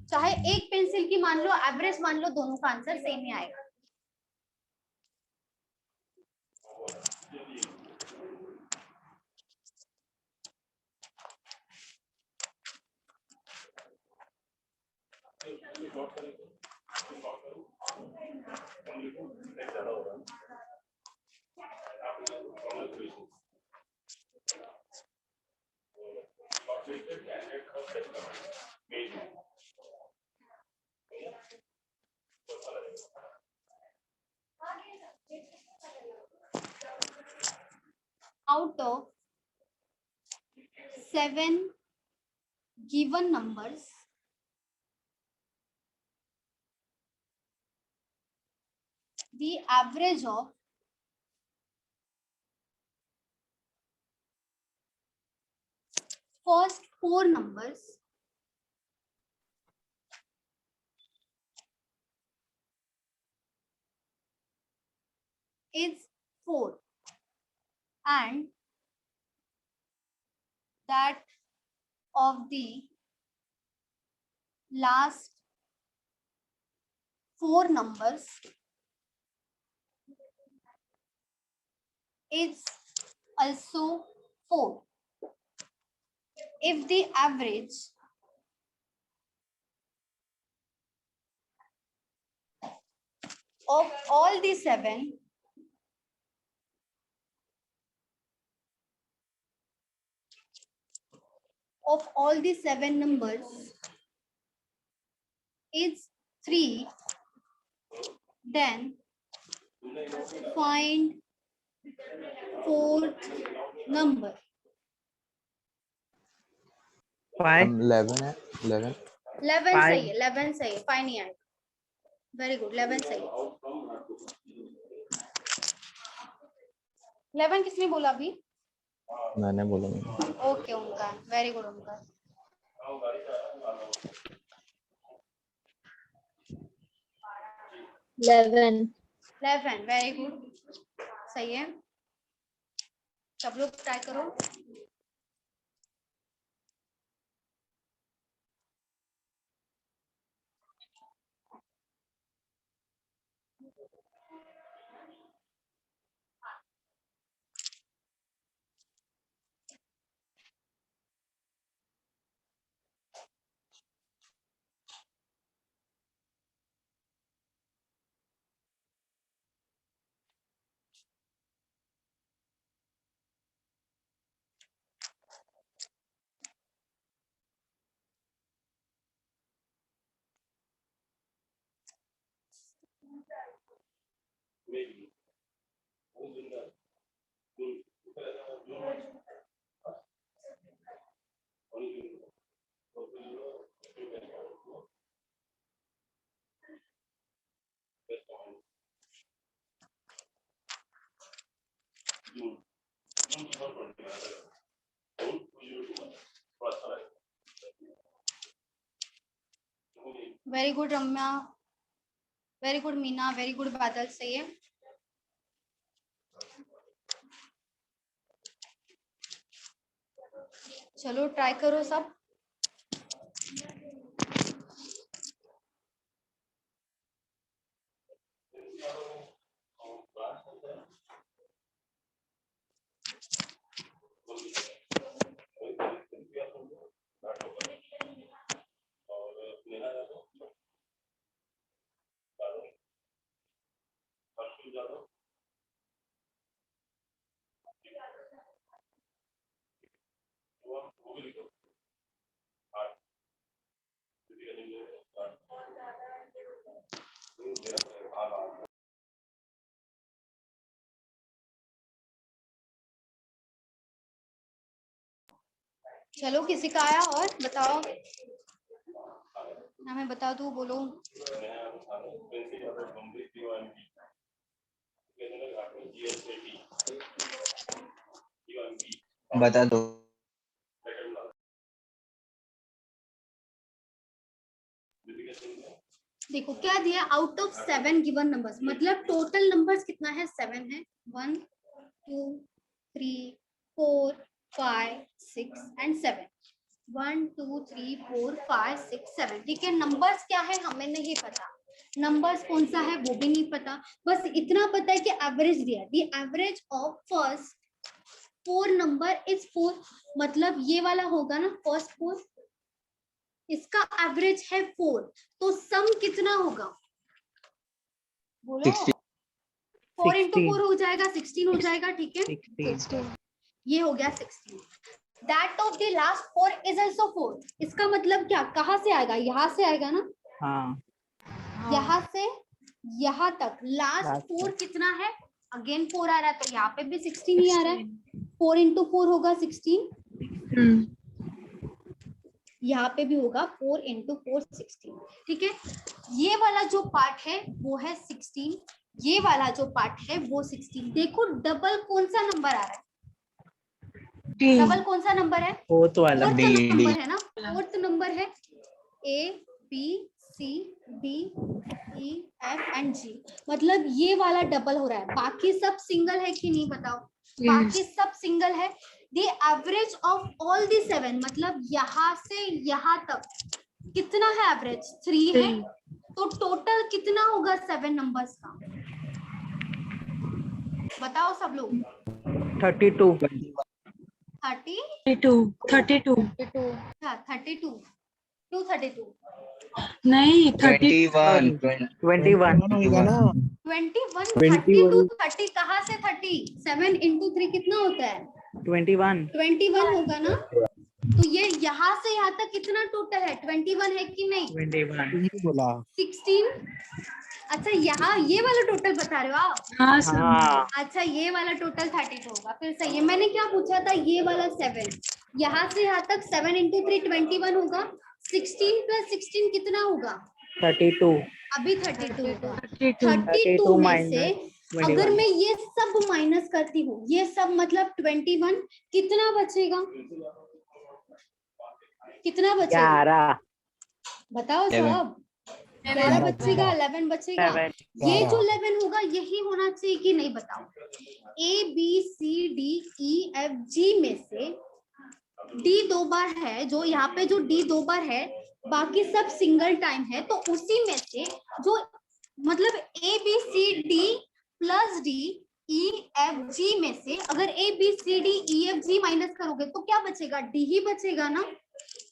चाहे एक पेंसिल की मान लो, एवरेज मान लो, दोनों का आंसर सेम ही आएगा। Out of 7 given numbers, the average of first 4 numbers is 4 and that of the last 4 numbers is also 4. If the average of all the 7 numbers is 3, then find fourth number. 5. 11 है 11 11 Five. सही है, 11 सही है, 5 नहीं आएगा. Very good, 11 सही है. 11 किसने बोला अभी? मैंने बोला okay Omkar, very good Omkar. Eleven. 11 very good, सही है. सब लोग ट्राई करो. Very good Ramya, very good Meena, very good Badal, सही है. चलो ट्राई करो सब. चलो किसी का आया और बताओ. ना मैं बता दूं, बोलो. बता दो. देखो क्या दिया, आउट ऑफ 7 गिवन नंबर्स, मतलब टोटल नंबर्स कितना है? 7 है. 1 2 3 4 5 6 एंड 7. 1 2 3 4 5 6 7. ठीक है, नंबर्स क्या है हमें नहीं पता. नंबर्स कौन सा है वो भी नहीं पता. बस इतना पता है कि एवरेज दिया. The average of first 4 number is 4. मतलब ये वाला होगा ना, फर्स्ट 4, इसका एवरेज है 4. तो सम कितना होगा बोलो? 4 into 4 हो जाएगा, 16 हो जाएगा. ठीक है, 16. ये हो गया 16. That of the last 4 is also 4. इसका मतलब क्या, कहाँ से आएगा? यहाँ से आएगा ना. हाँ. यहाँ से यहाँ तक लास्ट 4 कितना है? अगेन 4 आ रहा है, तो यहाँ पे भी 16 ही आ रहा है. 4 into 4 होगा 16. यहाँ पे भी होगा 4 into 4 16. ठीक है, ये वाला जो पार्ट है वो है 16. ये वाला जो पार्ट है वो 16। देखो डबल कौन सा नंबर आ रहा है, डबल कौन सा नंबर है, फोर्थ वाला फोर्थ D, नंबर D. है ना, फोर्थ नंबर है A B C D E F and G। मतलब ये वाला डबल हो रहा है, बाकी सब सिंगल है कि नहीं बताओ, बाकी सब सिंगल है। The average of all the 7, मतलब यहाँ से यहाँ तक कितना है एवरेज, 3 है, तो टोटल कितना होगा 7 नंबर्स का, बताओ सब लोग। 32 32 नहीं 21 30 कहाँ से 30, 7 into 3 कितना होता है 21 होगा ना। तो ये यहाँ से यहाँ तक कितना टोटल है, 21 है कि नहीं, 16। अच्छा यहाँ ये वाला टोटल बता रहे हो आप, हाँ अच्छा ये वाला टोटल 32 होगा, फिर सही है। मैंने क्या पूछा था, ये वाला 7, यहाँ से यहाँ तक 7 into 3 21 होगा, 16 plus 16 कितना होगा 32 अभी 32 होगा। 32 में से अगर मैं ये सब माइनस करती हूँ, ये सब मतलब 21, कितना बचेगा, कितना बचेगा 11 बताओ सब, 11 बचेगा, 11 बचेगा। ये जो 11 होगा यही होना चाहिए कि नहीं बताओ। A B C D E F G में से D 2 बार है, जो यहाँ पे जो D 2 बार है, बाकी सब सिंगल टाइम है, तो उसी में से जो मतलब A B C D plus D E F G में से अगर A B C D E F G minus करोगे तो क्या बचेगा, D ही बचेगा ना।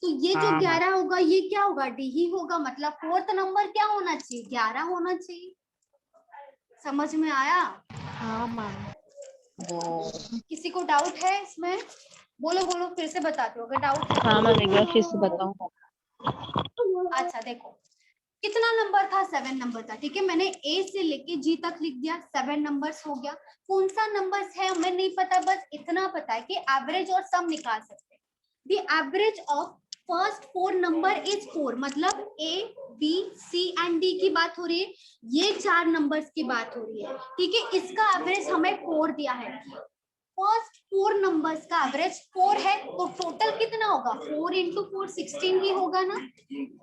तो ये जो 11 होगा ये क्या होगा, D ही होगा, मतलब फोर्थ नंबर क्या होना चाहिए, 11 होना चाहिए। समझ में आया? हाँ मैम। किसी को डाउट है इसमें, बोलो बोलो फिर से बताते हो अगर डाउट है। हाँ मैम, एक बार फिर से बताओ। अच्छा देखो कितना नंबर था, 7 नंबर था, ठीक है। मैंने A से लेके G तक लिख दिया, 7 नंबर्स हो गया। कौन सा नंबर्स है हमें नहीं पता, बस इतना पता है कि एवरेज और सम निकाल सकते हैं। The average of first 4 number is 4, मतलब A B C and D की बात हो रही है, ये 4 नंबर्स की बात हो रही है, ठीक है। इसका एवरेज हमें 4 दिया है, फर्स्ट 4 नंबर्स का एवरेज 4 है, तो टोटल कितना होगा, 4 into 4 16 ही होगा ना।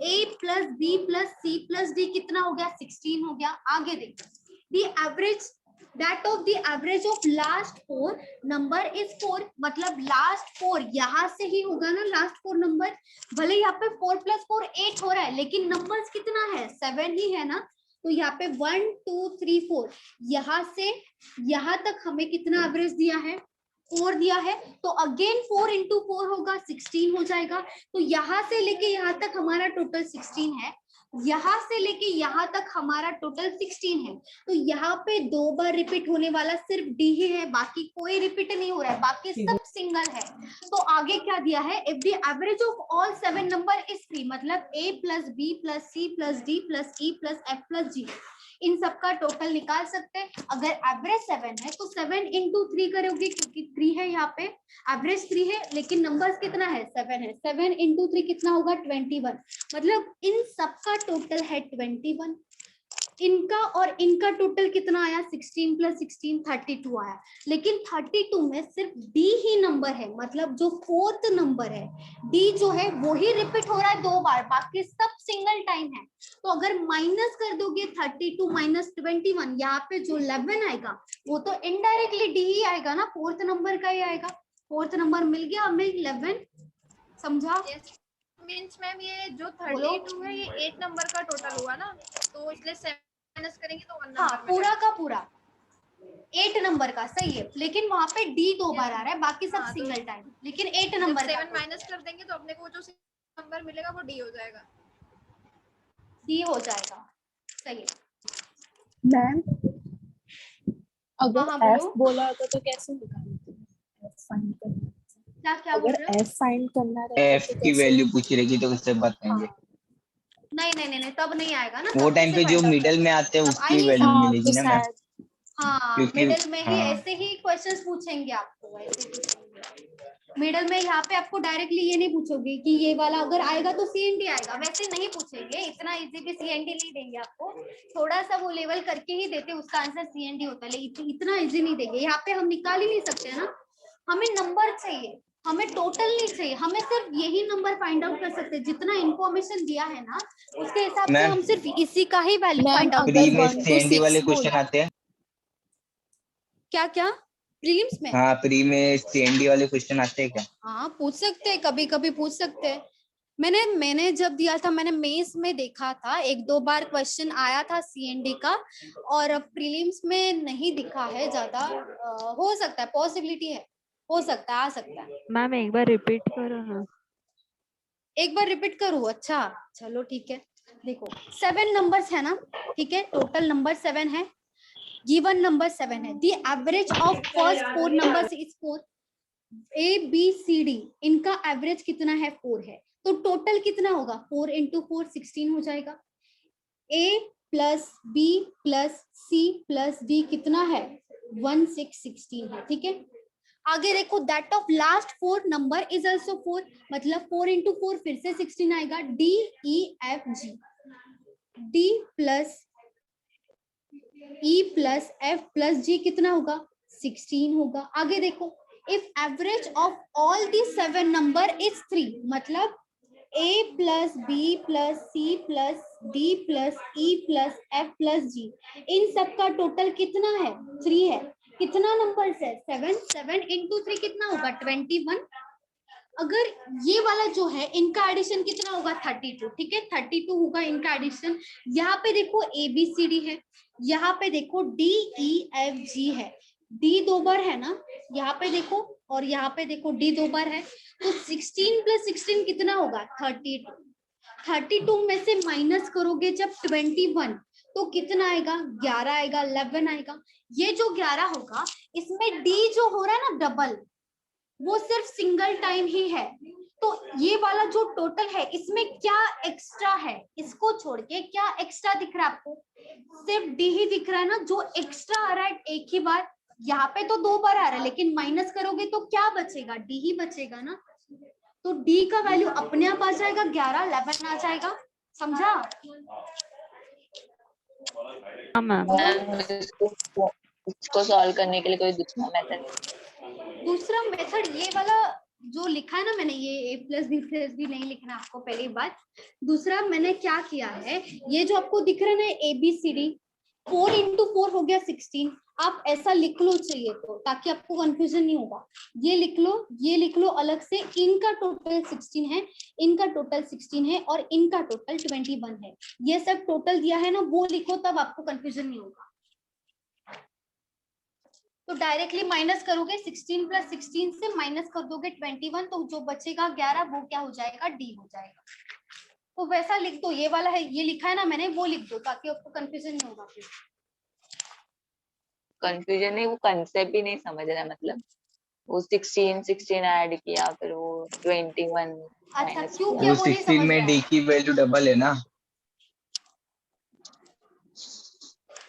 A plus B plus C plus D कितना हो गया, 16 हो गया। आगे देखो, the average that of the average of last 4 number is 4, मतलब last 4 यहाँ से ही होगा ना, last 4 नंबर, भले यहाँ पे 4 plus 4 8 हो रहा है, लेकिन नंबर्स कितना है, 7 ही है ना। तो यहाँ पे 1 2 3 4, यहाँ से यहाँ तक हमें कितना एवरेज दिया है, 4 दिया है, तो अगेन 4 into 4 होगा, 16 हो जाएगा। तो यहाँ से लेके यहाँ तक हमारा टोटल 16 है, यहाँ से लेके यहाँ तक हमारा टोटल 16 है। तो यहाँ पे 2 बार रिपीट होने वाला सिर्फ D ही है, बाकी कोई रिपीट नहीं हो रहा है, बाकी सब सिंगल है। तो आगे क्या दिया है, if the average of all 7 number is 3, मतलब A plus B plus C plus D plus E plus F plus G, इन सबका टोटल निकाल सकते हैं। अगर एवरेज 7 है तो 7 into 3 करोगे, क्योंकि 3 है यहाँ पे, एवरेज 3 है लेकिन नंबर्स कितना है, 7 है। 7 into 3 कितना होगा, 21, मतलब इन सबका टोटल है 21। इनका और इनका टोटल कितना आया, 16 प्लस 16 32 आया। लेकिन 32 में सिर्फ D ही नंबर है, मतलब जो फोर्थ नंबर है D जो है वो ही रिपीट हो रहा है 2 बार, बाकी सब सिंगल टाइम है। तो अगर माइनस कर दोगे 32 माइनस 21, यहाँ पे जो 11 आएगा वो तो इनडायरेक्टली D ही आएगा ना, फोर्थ नंबर का ही आएगा। फोर्थ नंबर मिल गया हमें 11, समझा? मींस मैम ये जो 32 है ये 8 नंबर का टोटल हुआ ना, तो इसलिए 7 माइनस करेंगे तो 1 नंबर। हाँ पूरा का पूरा 8 नंबर का, सही है, लेकिन वहां पे D 2 बार आ रहा है, बाकी सब सिंगल टाइम, लेकिन 8 नंबर का 7 माइनस कर देंगे तो अपने को जो नंबर मिलेगा वो D हो जाएगा, D हो जाएगा, सही है मैम अगर हाँ, F बोला होता तो कैसे निकालते हैं, F फाइंड करना, क्या बोल अगर रहे हो? F फाइंड करना रहता F की वैल्यू पूछ रहेगी तो उससे बताएंगे। नहीं तब नहीं आएगा ना, वो टाइम पे जो मिडल में आते हैं उसकी वैल्यू मिलेगी ना मैम। हाँ क्योंकि मिडिल में ही हाँ। ऐसे ही क्वेश्चंस पूछेंगे आपको, ऐसे पूछेंगे। मिडल में यहाँ पे आपको डायरेक्टली ये नहीं पूछोगे कि ये वाला अगर आएगा तो सीएनडी आएगा, वैसे नहीं पूछेंगे, इतना इजी भी सीएनडी नहीं देंगे आपको, थोड़ा सा वो लेवल करके ही देते, उसका आंसर सीएनडी होता है, लेकिन इतना इजी नहीं देंगे। यहाँ पे हम निकाल ही नहीं सकते ना, हमें नंबर चाहिए, हमें टोटल नहीं चाहिए, हमें सिर्फ यही नंबर फाइंड आउट कर सकते हैं, जितना इन्फॉर्मेशन दिया है ना उसके हिसाब से मैम हम सिर्फ इसी का ही वैल्यू फाइंड आउट प्री कर में सकते हैं। सीएनडी वाले क्वेश्चन आते हैं। क्या क्या प्रीलिम्स में? हाँ प्री में सीएनडी वाले क्वेश्चन आते हैं क्या? हाँ पूछ सकते हैं, कभी कभी पूछ सकते हैं। मैंने जब दिया था, मैंने मेंस में देखा था, एक दो बार क्वेश्चन आया था सीएनडी का, और प्रीलिम्स में नहीं दिखा है ज्यादा। हो सकता है, पॉसिबिलिटी है, हो सकता है, आ सकता है। मैम एक बार रिपीट करो ना। एक बार रिपीट करूँ? अच्छा चलो ठीक है। देखो 7 नंबर्स है ना, ठीक है, टोटल नंबर 7 है, गिवन नंबर 7 है, the average of first 4 numbers is 4, A B C D, इनका एवरेज कितना है? 4 है, तो टोटल कितना होगा? 4 इंटू 4 16 हो जाएगा। A plus B plus C plus D कितना है? 1 6 16 है, ठीक है। आगे देखो, that of last 4 number is also 4, मतलब 4 इंटू 4 फिर से 16 आएगा। D E F G, D plus E plus F plus G कितना होगा? 16 होगा। आगे देखो, if average of all the 7 number is 3, मतलब a plus B plus C plus D plus E plus F plus G, इन सब का total कितना है? 3 है। कितना नंबर है? 7, 7 इंटू 3 कितना होगा? 21। अगर ये वाला जो है, इनका एडिशन कितना होगा? 32, ठीक है, 32 होगा इनका एडिशन। यहाँ पे देखो ए बी सी डी है, यहाँ पे देखो डी ई एफ जी है, डी 2 बार है ना, यहाँ पे देखो, और यहाँ पे देखो डी 2 बार है, तो 16 प्लस 16 कितना होगा? 32। 32 में से माइनस करोगे जब 21, तो कितना आएगा? 11 आएगा, 11 आएगा। ये जो 11 होगा, इसमें डी जो हो रहा है ना डबल, वो सिर्फ सिंगल टाइम ही है, तो ये वाला जो टोटल है इसमें क्या एक्स्ट्रा है? इसको छोड़ के क्या एक्स्ट्रा दिख रहा है आपको? सिर्फ डी ही दिख रहा है ना, जो एक्स्ट्रा आ रहा है एक ही बार, यहाँ पे तो 2 बार आ रहा है, लेकिन माइनस करोगे तो क्या बचेगा? डी ही बचेगा ना, तो डी का वैल्यू अपने आप आ जाएगा 11, 11 आ जाएगा। समझा? इसको सॉल्व करने के लिए कोई दूसरा मेथड? दूसरा मेथड ये वाला जो लिखा है ना मैंने, ये a प्लस बी नहीं लिखना आपको, पहली बात। दूसरा मैंने क्या किया है, ये जो आपको दिख रहा है ना A B C D, 4 into 4 हो गया 16, आप ऐसा लिख लो चाहिए तो, ताकि आपको कंफ्यूजन नहीं होगा। ये लिख लो, ये लिख लो अलग से, इनका टोटल 16 है, इनका टोटल 16 है, और इनका टोटल 21 है। ये सब टोटल दिया है ना, वो लिखो, तब आपको कंफ्यूजन नहीं होगा। तो डायरेक्टली माइनस करोगे, 16 प्लस 16 से माइनस कर दोगे 21, तो जो बचेगा 11, वो क्या हो जाएगा? डी हो जाएगा। तो वैसा लिख दो, ये वाला है, ये लिखा है ना मैंने, वो लिख दो, ताकि आपको कंफ्यूजन नहीं होगा फिर। कंफ्यूजन नहीं, वो कंसेप्ट भी नहीं समझ रहा, मतलब वो 16 ऐड किया, फिर वो 21। अच्छा क्यों, क्या वो 16 में डी की वैल्यू डबल है ना,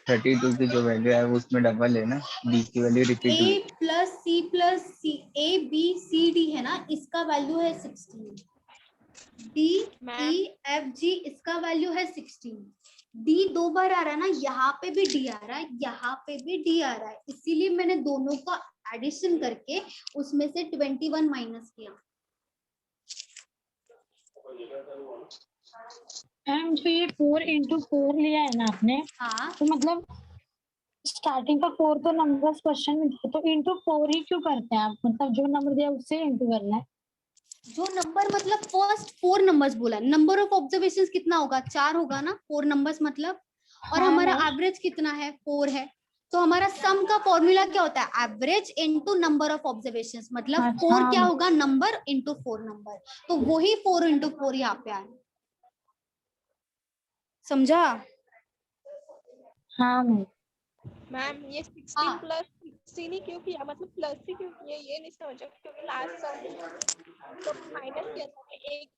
32 की जो वैल्यू है वो उसमें डबल है ना, डी की वैल्यू रिपीट हुई। A plus C A B C D है ना, इसका वैल्यू है 16, डी ई एफ जी इसका वैल्यू है 16, डी 2 बार आ रहा है ना, यहाँ पे भी डी आ रहा है, यहाँ पे भी डी आ रहा है, इसीलिए मैंने दोनों का एडिशन करके उसमें से 21 माइनस किया। मैम जो ये 4 इंटू 4 लिया है ना आपने, हाँ, तो मतलब स्टार्टिंग का 4 तो नंबर क्वेश्चन में दिया, तो इंटू 4 ही क्यों करते हैं आप? मतलब जो नंबर दिया उससे इंटू करना है। जो नंबर मतलब फर्स्ट 4 नंबर्स बोला, नंबर ऑफ ऑब्जर्वेशंस कितना होगा? 4 होगा ना, 4 नंबर्स मतलब, और हमारा एवरेज कितना है? 4 है, तो हमारा सम का फॉर्मूला क्या होता है? Average into number of observations, मतलब 4 क्या होगा? नंबर इनटू 4 नंबर, तो वही 4 इंटू 4 यहाँ पे आया। समझा? हाँ मैम ये 16 प्लस 16 ही क्यों किया, मतलब प्लस ही क्यों किया, ये नहीं समझा, क्योंकि लास्ट सम तो माइनस किया था, एक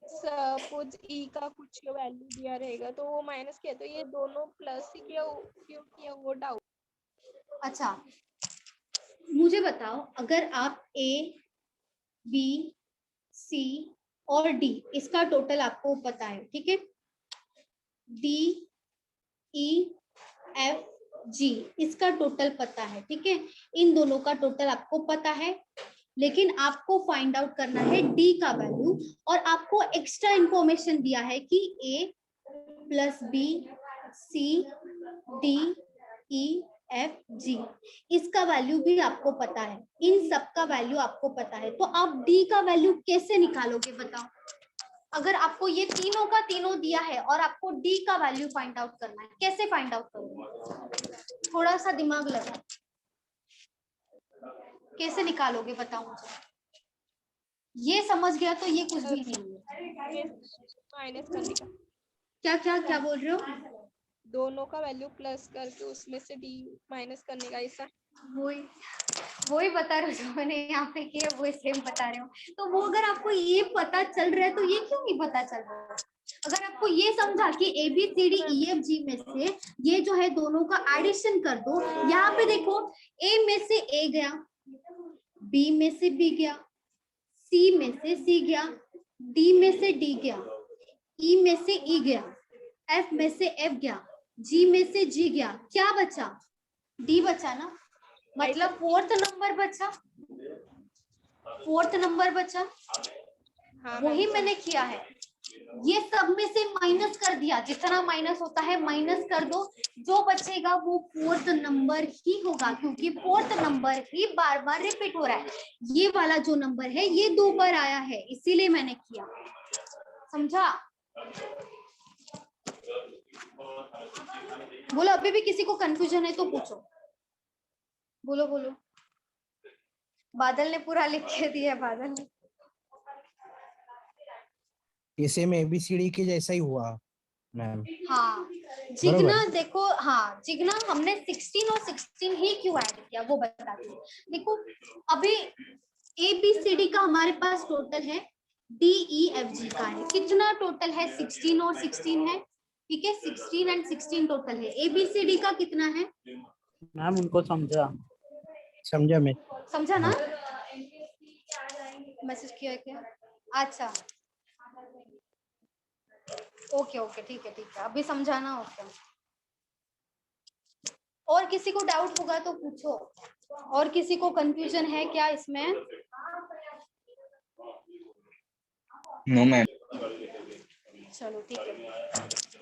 सपोज ई का कुछ वैल्यू दिया रहेगा तो वो माइनस किया, तो ये दोनों प्लस ही क्यों किया, वो डाउट। अच्छा मुझे बताओ, अगर आप ए बी, सी और डी, इसका टोटल आपको पता है, ठीक है। डी, ई, एफ, जी, इसका टोटल पता है, ठीक है। इन दोनों का टोटल आपको पता है, लेकिन आपको फाइंड आउट करना है डी का वैल्यू, और आपको एक्स्ट्रा इंफॉर्मेशन दिया है कि ए plus B, C, D, E, F, जी, इसका वैल्यू भी आपको पता है, इन सब का वैल्यू आपको पता है। तो आप डी का वैल्यू कैसे निकालोगे बताओ? अगर आपको ये तीनों का तीनों दिया है और आपको डी का वैल्यू फाइंड आउट करना है, कैसे फाइंड आउट करोगे? थोड़ा सा दिमाग लगा, कैसे निकालोगे बताओ मुझे। ये समझ गया तो ये कुछ भी नहीं है। माइनस करने का, क्या क्या क्या बोल रहे हो? दोनों का वैल्यू प्लस करके उसमें से डी माइनस करने का, ऐसा। वही बता रहे हो जो मैंने यहाँ पे किया, वो सेम बता रहे हो। तो वो अगर आपको ये पता चल रहा है तो ये क्यों नहीं पता चल रहा है? अगर आपको ये समझा कि A B C D E F G में से ये जो है दोनों का एडिशन कर दो, यहाँ पे देखो ए में से ए गया, बी में से बी गया, सी में से सी गया, डी में से डी गया, ई में से ई गया, एफ में से एफ गया, जी में से जी गया, क्या बचा? डी बचा ना, मतलब फोर्थ नंबर बचा, फोर्थ नंबर बचा। वही मैंने किया है, ये सब में से माइनस कर दिया, जितना माइनस होता है माइनस कर दो, जो बचेगा वो फोर्थ नंबर ही होगा, क्योंकि फोर्थ नंबर ही बार बार रिपीट हो रहा है। ये वाला जो नंबर है ये 2 बार आया है, इसीलिए मैंने किया, समझा? बोलो, अभी भी किसी को कंफ्यूजन है तो पूछो, बोलो बोलो। बादल ने पूरा लिख के दिया, बादल ने। इसे में ABCD के जैसा ही हुआ मैम। हाँ जिग्ना, देखो हाँ जिग्ना, हमने 16 और 16 ही क्यों ऐड किया वो बता दो। देखो अभी ABCD का हमारे पास टोटल है, DEFG का है, कितना टोटल है? 16 और 16 है, ठीक है, 16 एंड 16 टोटल है। ABCD का कितना है मैम? उनको समझा मैं समझा ना? मैसेज किया है क्या? अच्छा ओके ओके, ठीक है ठीक है, अभी समझाना। ओके, और किसी को डाउट होगा तो पूछो, और किसी को कंफ्यूजन है क्या इसमें? No ma'am. चलो ठीक है।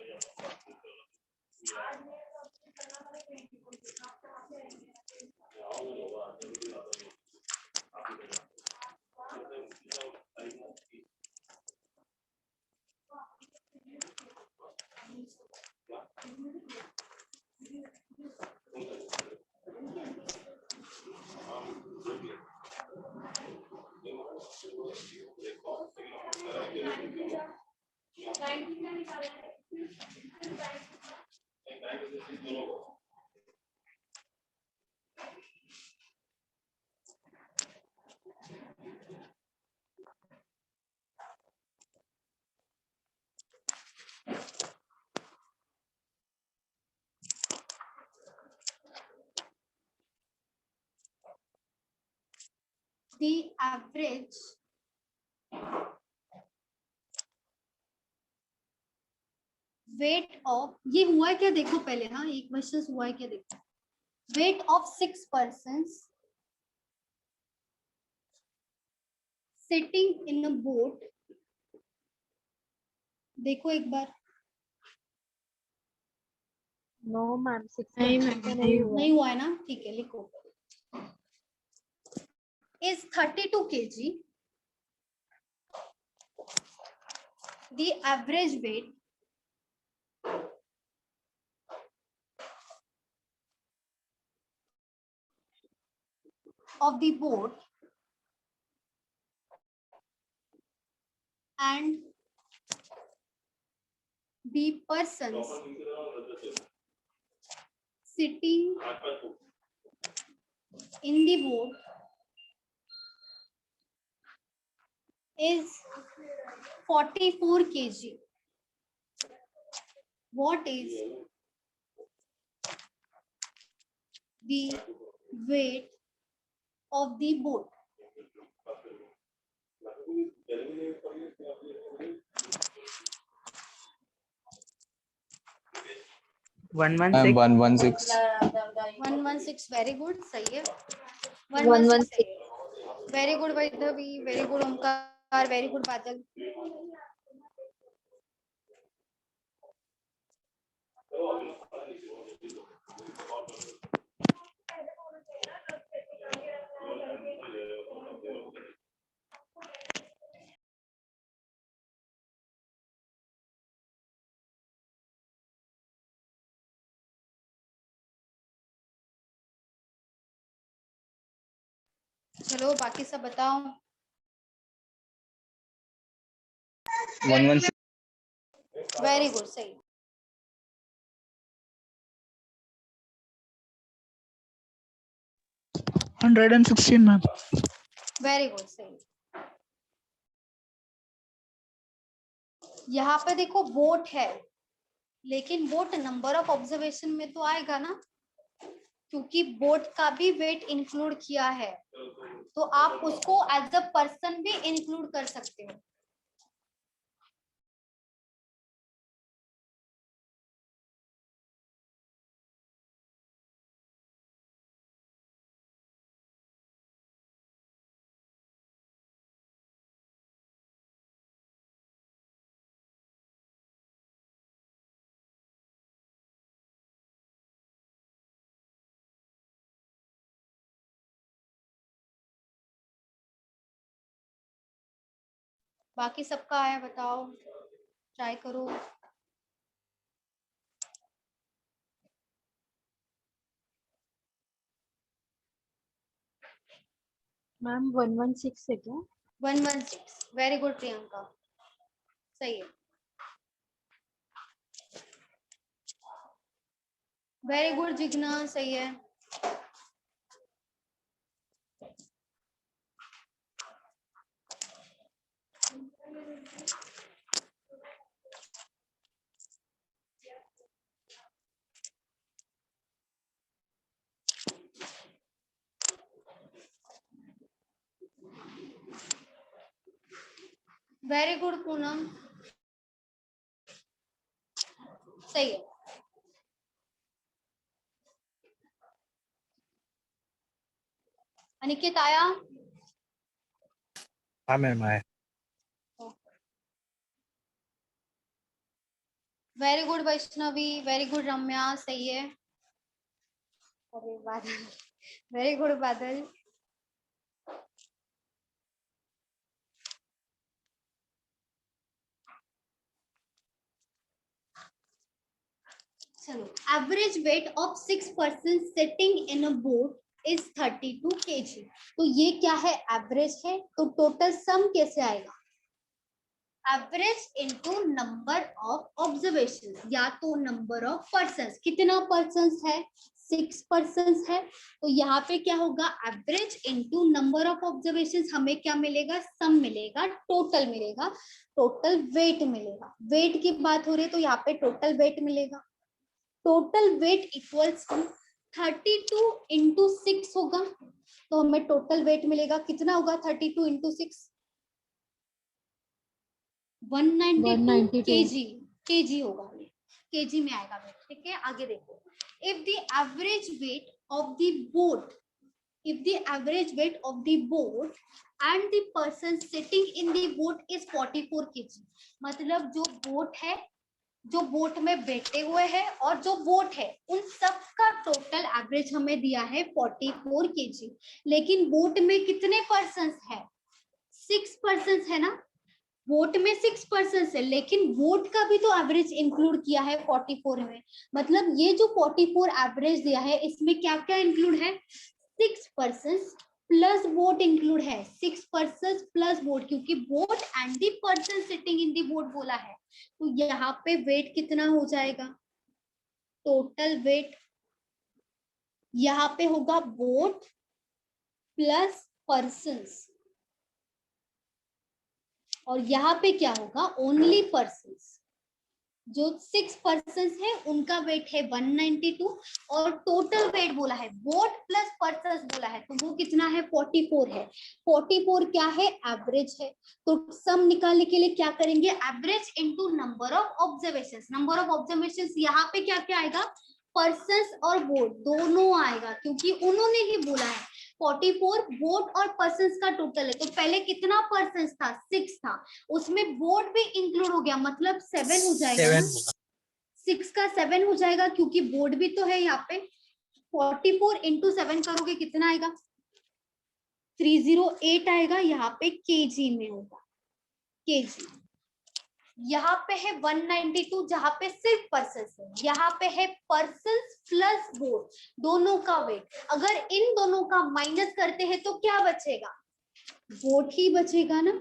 The average weight of, ये हुआ है क्या देखो पहले, हाँ एक क्वेश्चन हुआ है क्या देखो। weight of 6 persons sitting in a boat, देखो एक बार। नो मैम, नहीं हुआ है ना, ठीक है लिखो। is 32 kg, the average weight of the boat and the persons sitting in the boat is 44 kg. What is the weight of the boat? One one ma'am six 116 116 very good, सही है। 116 116 very good Vaishnavi, very good Omkar, very good Badal. चलो बाकी सब बताओ। 116 very good, सही। 116 ma'am. Very good, सही। यहाँ पे देखो बोट है, लेकिन बोट नंबर ऑफ ऑब्जर्वेशन में तो आएगा ना, क्योंकि बोट का भी वेट इंक्लूड किया है, तो आप उसको एज अ पर्सन भी इंक्लूड कर सकते हो। बाकी सबका आया बताओ, ट्राई करो। मैम 116 है क्या? 116 वेरी गुड प्रियंका, सही है। वेरी गुड जिग्ना, सही है। वेरी गुड पूनम, सही है। अनिकेत आया? हाँ मैम आया। Very good Vaishnavi, very good Ramya, सही है। अरे बादल, वेरी गुड बादल। चलो, average weight of 6 person sitting in a boat is 32 kg। तो ये क्या है, एवरेज है, तो टोटल सम कैसे आएगा? Average into number of observation, या तो नंबर ऑफ पर्सन्स, कितना पर्सन्स है, 6 पर्सन्स है, तो यहाँ पे क्या होगा, average into number of observation, हमें क्या मिलेगा, सम मिलेगा, टोटल मिलेगा, टोटल वेट मिलेगा। वेट की बात हो रही है तो यहाँ पे टोटल वेट मिलेगा। Total weight equals to 32 into 6 होगा, तो हमें टोटल वेट मिलेगा, कितना होगा 32 इंटू 6? 192 केजी होगा, केजी में आएगा वेट, ठीक है। आगे देखो, if the average weight of the boat, if the average weight of the boat and the person sitting in the boat is 44 kg, मतलब जो बोट है, जो बोट में बैठे हुए हैं और जो बोट है, उन सब का टोटल एवरेज हमें दिया है 44 kg। लेकिन बोट में कितने पर्सन्स है, 6 पर्सन्स है ना, बोट में 6 पर्सन्स है, लेकिन बोट का भी तो एवरेज इंक्लूड किया है 44 में। मतलब ये जो 44 एवरेज दिया है, इसमें क्या क्या इंक्लूड है, 6 पर्सन्स प्लस बोट इंक्लूड है, 6 पर्सन्स प्लस बोट, क्योंकि boat and the person sitting in the boat बोला है, तो यहाँ पे वेट कितना हो जाएगा, टोटल वेट यहाँ पे होगा बोट प्लस पर्सन्स, और यहाँ पे क्या होगा, ओनली पर्सन्स। जो 6 पर्सन्स है उनका वेट है 192 और टोटल वेट बोला है, बोट प्लस पर्सन्स बोला है, तो वो कितना है 44 है। 44 क्या है, एवरेज है। तो सम निकालने के लिए क्या करेंगे, average into number of observations. Number of observations यहाँ पे क्या क्या आएगा, पर्सन्स और बोट दोनों आएगा, क्योंकि उन्होंने ही बोला है 44 बोट और पर्सन्स का टोटल है। तो पहले कितना पर्सन्स था, 6 था, उसमें बोट भी इंक्लूड हो गया, मतलब 7 हो जाएगा ना, 6 का 7 हो जाएगा, क्योंकि बोट भी तो है यहाँ पे। 44 इंटू 7 करोगे कितना आएगा, 308 आएगा, यहाँ पे केजी में होगा, केजी। यहाँ पे है 192 जहाँ पे सिर्फ पर्सन्स है, यहाँ पे है पर्सन्स प्लस बोट दोनों का वेट। अगर इन दोनों का माइनस करते हैं तो क्या बचेगा, बोट ही बचेगा ना।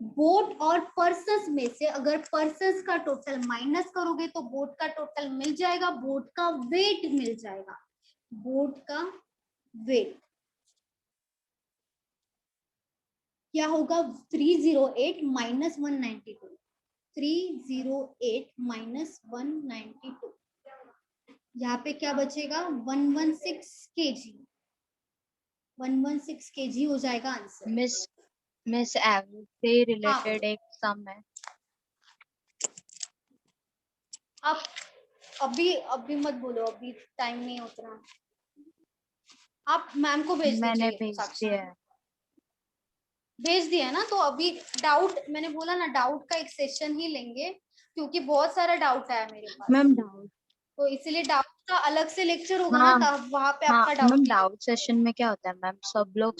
बोट और पर्सन्स में से अगर पर्सन्स का टोटल माइनस करोगे तो बोट का टोटल मिल जाएगा, बोट का वेट मिल जाएगा, बोट का वेट क्या होगा, 308 माइनस 192, 308 माइनस 192, यहाँ पे क्या बचेगा 116 केजी, 116 केजी हो जाएगा आंसर। मिस एवरेज से रिलेटेड एक सम है। आप अभी मत बोलो, अभी टाइम नहीं है उतना, आप मैम को भेज मैंने दीजिए। भेज दिया है। भेज दिया ना, तो अभी डाउट, मैंने बोला ना डाउट का एक सेशन ही लेंगे, क्योंकि बहुत सारा डाउट है मेरे पास मैम डाउट, तो इसलिए डाउट का अलग से लेक्चर होगा हाँ, ना, तब वहां पे हाँ आपका डाउट मैम डाउट सेशन में क्या होता है मैम, सब लोग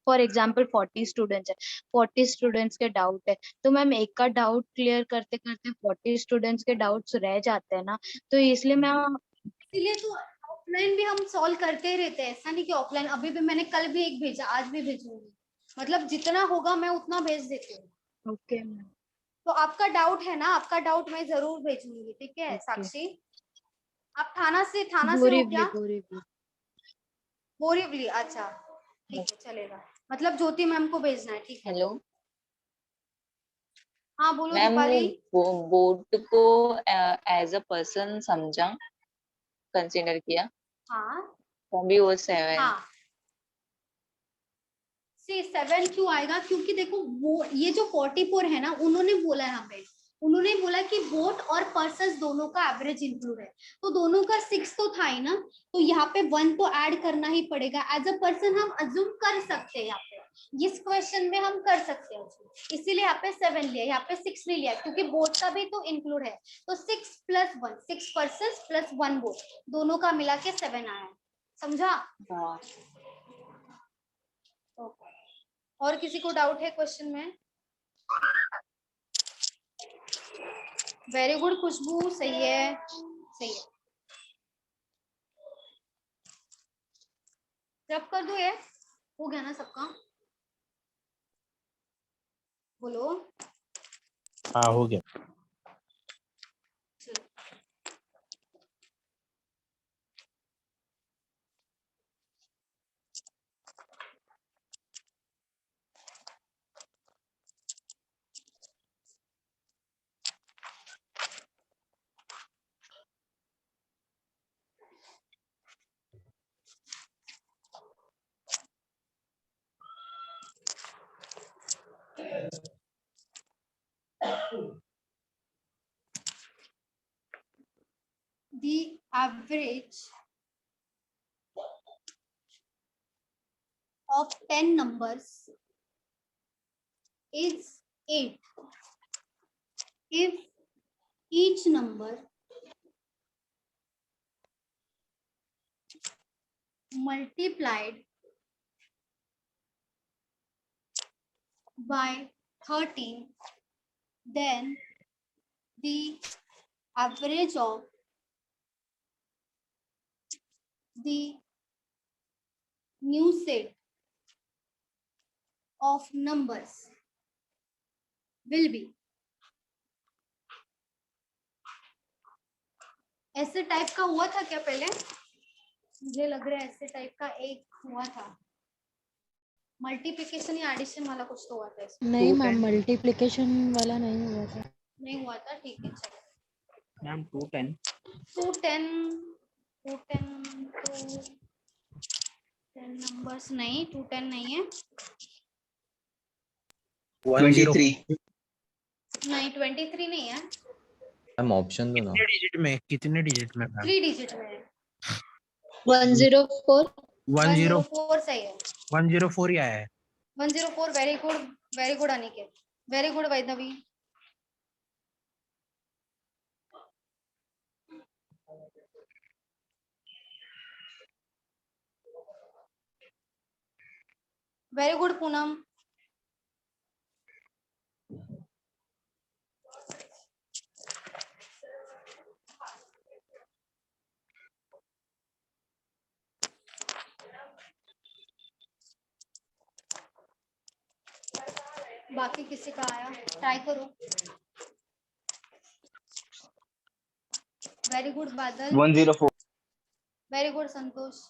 फॉर एग्जाम्पल 40 स्टूडेंट्स है, 40 स्टूडेंट्स के डाउट है, तो मैम एक का डाउट क्लियर करते करते 40 स्टूडेंट्स के डाउट्स रह जाते हैं ना, तो इसलिए मैम इसलिए तो ऑफलाइन भी हम सॉल्व करते ही रहते हैं, ऐसा नहीं कि ऑफलाइन। अभी भी मैंने कल भी एक भेजा, आज भी भेजूंगी, मतलब जितना होगा मैं उतना भेज देती हूँ। Okay ma'am. तो आपका डाउट है ना, आपका डाउट मैं जरूर भेजूंगी, ठीक है साक्षी। आप थाना से हो क्या, बोरीवली, अच्छा ठीक है चलेगा, मतलब ज्योति मैम को भेजना है, ठीक है। हेलो हाँ बोलो मैम, दीपाली। वो बोट को एज अ पर्सन समझा, कंसीडर किया, हाँ तो भी वो 7। हाँ, 7 क्यों आएगा, क्योंकि देखो वो ये जो 44 है ना, उन्होंने बोला है हमें, उन्होंने बोला कि बोट और पर्सस दोनों का एवरेज इंक्लूड है, तो दोनों का 6 तो था ही ना, तो यहाँ पे 1 तो ऐड करना ही पड़ेगा। एज अ पर्सन हम अज्यूम कर सकते हैं, यहाँ पे इस क्वेश्चन में हम कर सकते हैं, इसीलिए यहाँ पे 7 लिया, यहाँ पे 6 नहीं लिया, क्योंकि बोट का भी तो इंक्लूड है। तो 6 प्लस 1, 6 पर्सन प्लस 1 बोट, दोनों का मिला के 7 आया, समझा। हाँ। और किसी को डाउट है क्वेश्चन में? वेरी गुड खुशबू, सही है, सही है। रब कर दो, ये हो गया ना सबका, बोलो। हाँ हो गया। The average of 10 numbers is 8 if each number multiplied by 13, then the average of the new set of numbers will be। ऐसे टाइप का हुआ था क्या पहले? मुझे लग रहा है ऐसे टाइप का एक हुआ था, मल्टीप्लिकेशन या एडिशन वाला कुछ तो हुआ था इसमें। नहीं मैम, मल्टीप्लिकेशन वाला नहीं हुआ था। नहीं हुआ था, ठीक है चलो। मैम 210 210 तो 10 नंबर्स नहीं, 210 नहीं है, 23 नहीं 23 नहीं है, मैम ऑप्शन दो ना। कितने डिजिट में मैम? 3 डिजिट में है। 104 104 सही है। 104 ही आया है। 104 very good Aniket, very good Vaishnavi. Very good Poonam. बाकी किसी का आया, ट्राई करो। Very good Badal. 104 very good Santosh.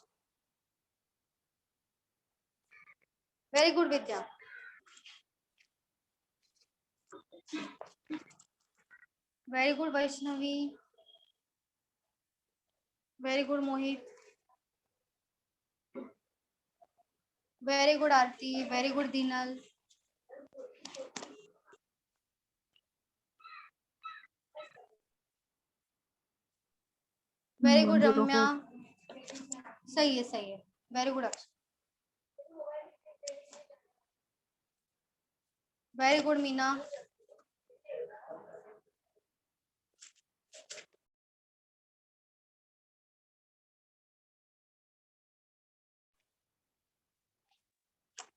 Very good Vidya. Very good Vaishnavi. Very good Mohit. Very good Aarti. Very good Dinal. Very good Ramya. सही है, very good Akshay. Very good Meena.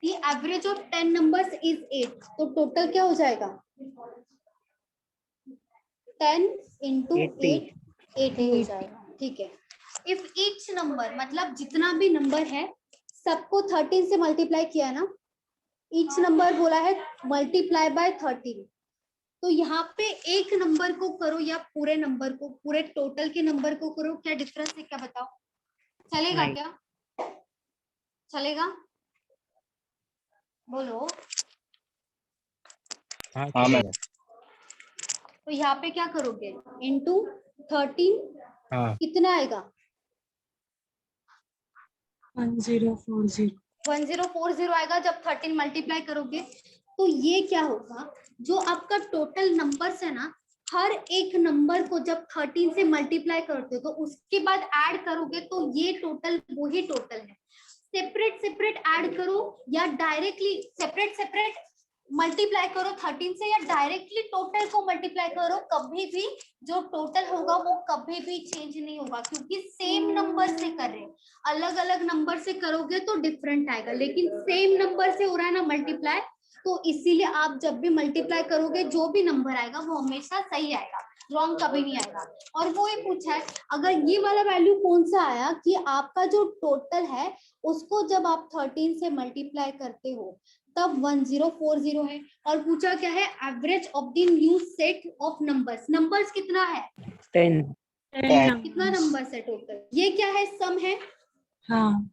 The average of 10 numbers is 8, तो total क्या हो जाएगा? 10 into 8 80 हो जाएगा, ठीक है। इफ ईच नंबर मतलब जितना भी नंबर है सबको 13 से मल्टीप्लाई किया है ना, ईच नंबर बोला है मल्टीप्लाई बाय 13, तो यहाँ पे एक नंबर को करो या पूरे नंबर को, पूरे टोटल के नंबर को करो, क्या डिफरेंस है क्या बताओ? चलेगा क्या? चलेगा? बोलो। हाँ मैम। तो यहाँ पे क्या करोगे? इंटू 13 कितना आएगा? 1040 आएगा जब 13 मल्टीप्लाई करोगे। तो ये क्या होगा, जो आपका टोटल नंबर्स है ना, हर एक नंबर को जब 13 से मल्टीप्लाई करते हो तो उसके बाद ऐड करोगे तो ये टोटल वही टोटल है। सेपरेट ऐड करो या डायरेक्टली सेपरेट मल्टीप्लाई करो 13 से, या डायरेक्टली टोटल को मल्टीप्लाई करो, कभी भी जो टोटल होगा वो कभी भी चेंज नहीं होगा, क्योंकि सेम नंबर से कर रहे हैं। अलग अलग नंबर से करोगे तो डिफरेंट आएगा, लेकिन सेम नंबर से हो रहा है ना मल्टीप्लाई, तो इसीलिए आप जब भी मल्टीप्लाई करोगे जो भी नंबर आएगा वो हमेशा सही आएगा, रॉन्ग कभी नहीं आएगा। और वो ही पूछा है, अगर ये वाला वैल्यू कौन सा आया कि आपका जो टोटल है उसको जब आप 13 से मल्टीप्लाई करते हो तब 1040 है। और पूछा क्या है, average of the new set of numbers. Numbers कितना है? 10। कितना नंबर्स है टोटल? ये क्या है? सम है। हाँ।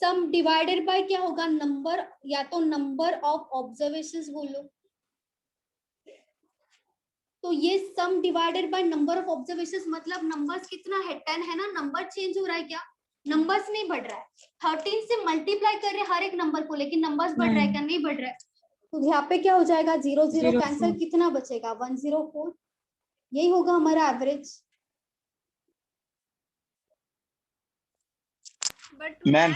सम डिवाइडेड बाय क्या होगा? नंबर, या तो नंबर ऑफ ऑब्जर्वेशंस बोलो। तो ये सम divided by number of observations मतलब नंबर्स कितना है? 10 है ना। नंबर चेंज हो रहा है क्या? नंबर्स नहीं बढ़ रहा है। 13 से मल्टीप्लाई कर रहे हैं हर एक नंबर को, लेकिन नंबर्स बढ़ रहा है क्या? नहीं बढ़ रहा है। तो यहाँ पे क्या हो जाएगा? 0 0 कैंसिल, कितना बचेगा? 104। यही होगा हमारा एवरेज। मैम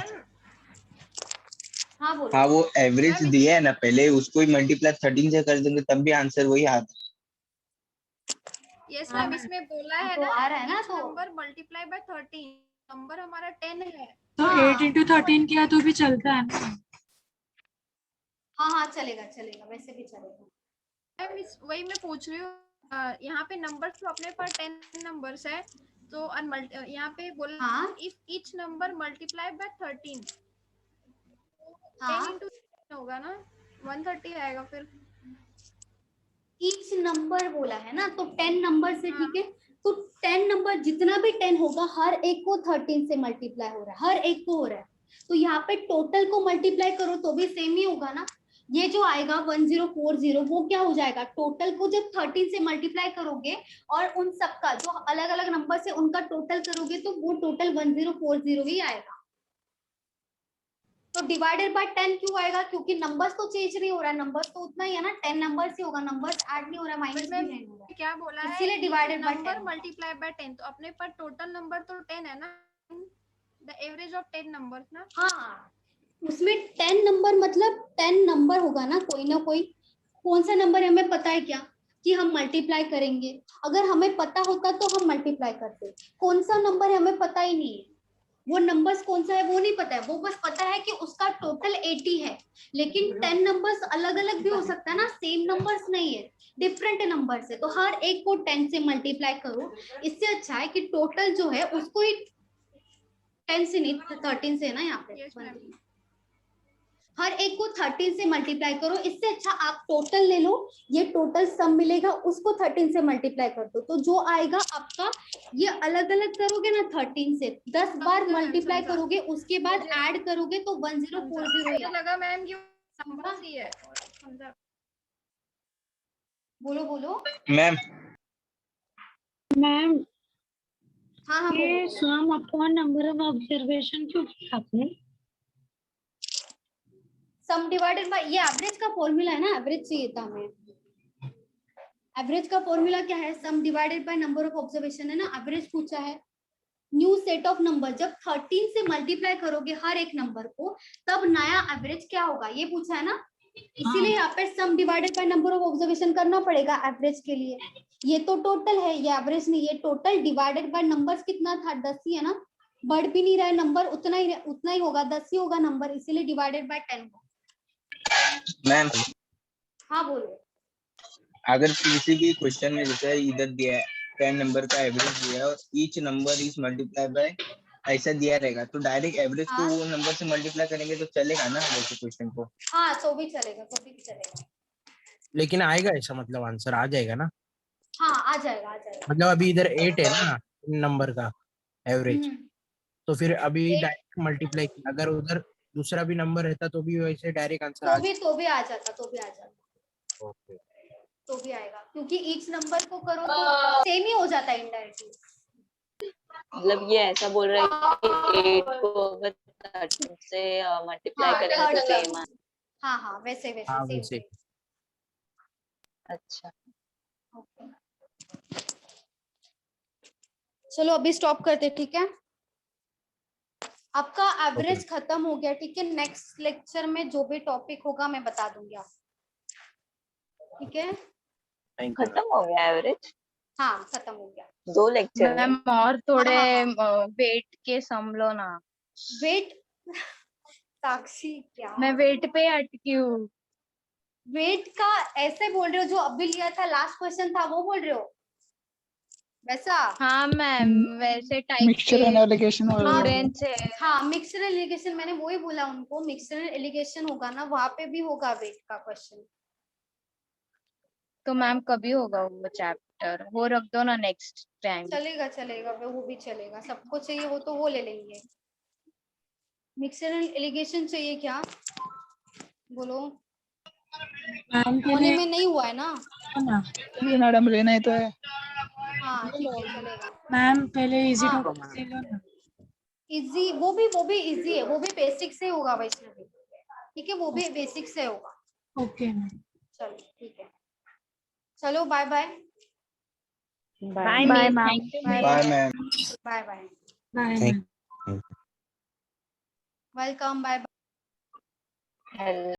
हाँ बोलो। हाँ, वो एवरेज दिया है ना पहले, उसको ही मल्टीप्लाई 13 से कर देंगे तब भी आंसर वही आता है। यस मैम, इसमें बोला है तो ना, आ रहा है ना, तो नंबर मल्टीप्लाई बाय 13, नंबर हमारा 10 है तो 8 into 13 किया तो भी चलता है ना? हाँ चलेगा, वैसे भी चलेगा। मैम वही मैं पूछ रही हूँ, यहाँ पे नंबर्स तो अपने पास 10 नंबर्स है, तो यहाँ पे बोला if each number multiply by 13, 10 into होगा ना, 130 आएगा फिर। ईच नंबर बोला है ना, तो 10 नंबर से, ठीक है। तो 10 नंबर जितना भी 10 होगा हर एक को 13 से मल्टीप्लाई हो रहा है, हर एक को हो रहा है। तो यहाँ पे टोटल को मल्टीप्लाई करो तो भी सेम ही होगा ना। ये जो आएगा 1040 वो क्या हो जाएगा, टोटल को जब 13 से मल्टीप्लाई करोगे और उन सबका जो अलग अलग नंबर से उनका टोटल करोगे तो वो टोटल 1040 ही आएगा। तो डिवाइडेड बाय 10 क्यों आएगा, क्योंकि नंबर्स तो चेंज नहीं हो रहा है, नंबर्स तो उतना ही है ना, 10 नंबर्स ही होगा, नंबर्स ऐड नहीं हो रहा है, माइनस भी नहीं हो रहा है, क्या बोला है, इसीलिए divided by number 10 multiply by 10, तो अपने पास टोटल नंबर तो 10 है ना, द एवरेज ऑफ 10 नंबर्स ना। हाँ, उसमें 10 नंबर मतलब 10 नंबर होगा ना, कोई ना कोई, कौन सा नंबर है हमें पता है क्या कि हम मल्टीप्लाई करेंगे, अगर हमें पता होता तो हम मल्टीप्लाई करते, कौन सा नंबर है हमें पता ही नहीं है, वो नंबर्स कौन सा है वो नहीं पता है, वो बस पता है कि उसका टोटल 80 है, लेकिन 10 नंबर्स अलग अलग भी हो सकता है ना, सेम नंबर्स नहीं है, डिफरेंट नंबर्स है, तो हर एक को 10 से मल्टीप्लाई करो, इससे अच्छा है कि टोटल जो है उसको ही 10 से नहीं 13 से है ना, यहाँ पे हर एक को 13 से मल्टीप्लाई करो, इससे अच्छा आप टोटल ले लो, ये टोटल सम मिलेगा उसको 13 से मल्टीप्लाई कर दो, तो जो आएगा आपका, ये अलग अलग करोगे ना 13 से 10 बार मल्टीप्लाई करोगे, उसके बाद ऐड करोगे तो 1040 मुझे लगा मैम कि नंबर ही है, समझा। बोलो बोलो मैम। मैम हाँ हाँ ये बोलो। सम अपॉन नंबर ऑफ ऑब्जर्वेशन क्यों किया आपने? सम डिवाइडेड बाय, ये एवरेज का फॉर्मूला है ना, एवरेज चाहिए था हमें, एवरेज का फॉर्मूला क्या है, सम divided by number of observation है ना, एवरेज पूछा है, न्यू सेट ऑफ नंबर, जब 13 से मल्टीप्लाई करोगे हर एक नंबर को तब नया एवरेज क्या होगा, ये पूछा है ना, इसीलिए यहाँ पे सम divided by number of observation करना पड़ेगा एवरेज के लिए, ये तो टोटल है, ये एवरेज नहीं, ये टोटल डिवाइडेड बाय नंबर्स कितना था 10 ही है ना, बढ़ भी नहीं रहा है नंबर, उतना ही होगा, 10 ही होगा नंबर, इसीलिए डिवाइडेड बाय 10। मैम हाँ बोलो। अगर किसी भी क्वेश्चन में जैसे इधर दिया है 10 नंबर का एवरेज दिया है और each number is multiply by ऐसा दिया रहेगा, तो डायरेक्ट एवरेज को वो नंबर से मल्टीप्लाई करेंगे तो चलेगा ना वैसे क्वेश्चन को? हाँ तो भी चलेगा, तो भी चलेगा, लेकिन आएगा ऐसा, मतलब आंसर आ जाएगा ना? हाँ आ जाएगा, आ जाएगा। मतलब अभी इधर 8 है ना नंबर का एवरेज, तो फिर अभी डायरेक्ट मल्टीप्लाई किया, अगर उधर दूसरा भी नंबर रहता तो भी वैसे डायरेक्ट आंसर आ तो भी आ जाता, तो भी आ जाता, ओके, तो भी आएगा, क्योंकि ईच नंबर को करो तो सेम ही हो जाता है इनडायरेक्टली। मतलब ये ऐसा बोल रहा है कि 8 को अगर 13 से मल्टीप्लाई करेंगे तो सेम है। हाँ हाँ वैसे वैसे हाँ सेम वैसे। अच्छा चलो अभी स्टॉप करते, ठीक है, आपका एवरेज खत्म हो गया, ठीक है, नेक्स्ट लेक्चर में जो भी टॉपिक होगा मैं बता दूंगी आपको, ठीक है, खत्म हो गया एवरेज? हाँ खत्म हो गया, 2 लेक्चर मैम और थोड़े वेट के सम लो ना। वेट साक्षी क्या, मैं वेट पे अटकी हूँ। वेट का ऐसे बोल रहे हो, जो अभी लिया था लास्ट क्वेश्चन था वो बोल रहे हो वैसा? हाँ मैम वैसे टाइप मिक्सचर एंड एलिगेशन और स्टूडेंट्स है। हाँ मिक्सचर एलिगेशन, मैंने वो ही बोला उनको, मिक्सचर एलिगेशन होगा ना, वहां पे भी होगा वेट का क्वेश्चन। तो मैम कभी होगा वो चैप्टर, वो रख दो ना नेक्स्ट टाइम। चलेगा चलेगा, वो भी चलेगा, सबको चाहिए वो तो वो ले लेंगे। मिक्सचर एलिगेशन चाहिए क्या, बोलो। होने में नहीं हुआ है ना? मैडम लेना है तो है। हाँ ठीक है चलेगा मैम पहले इजी हाँ। टॉपिक ले लो ना। इजी, वो भी इजी है, वो भी बेसिक से होगा वैष्णवी, ठीक है, वो भी बेसिक से होगा। ओके मैम, चलो ठीक है, चलो bye bye. Bye ma'am. Bye bye ma'am. Bye bye, bye ma'am. Welcome, bye. Hello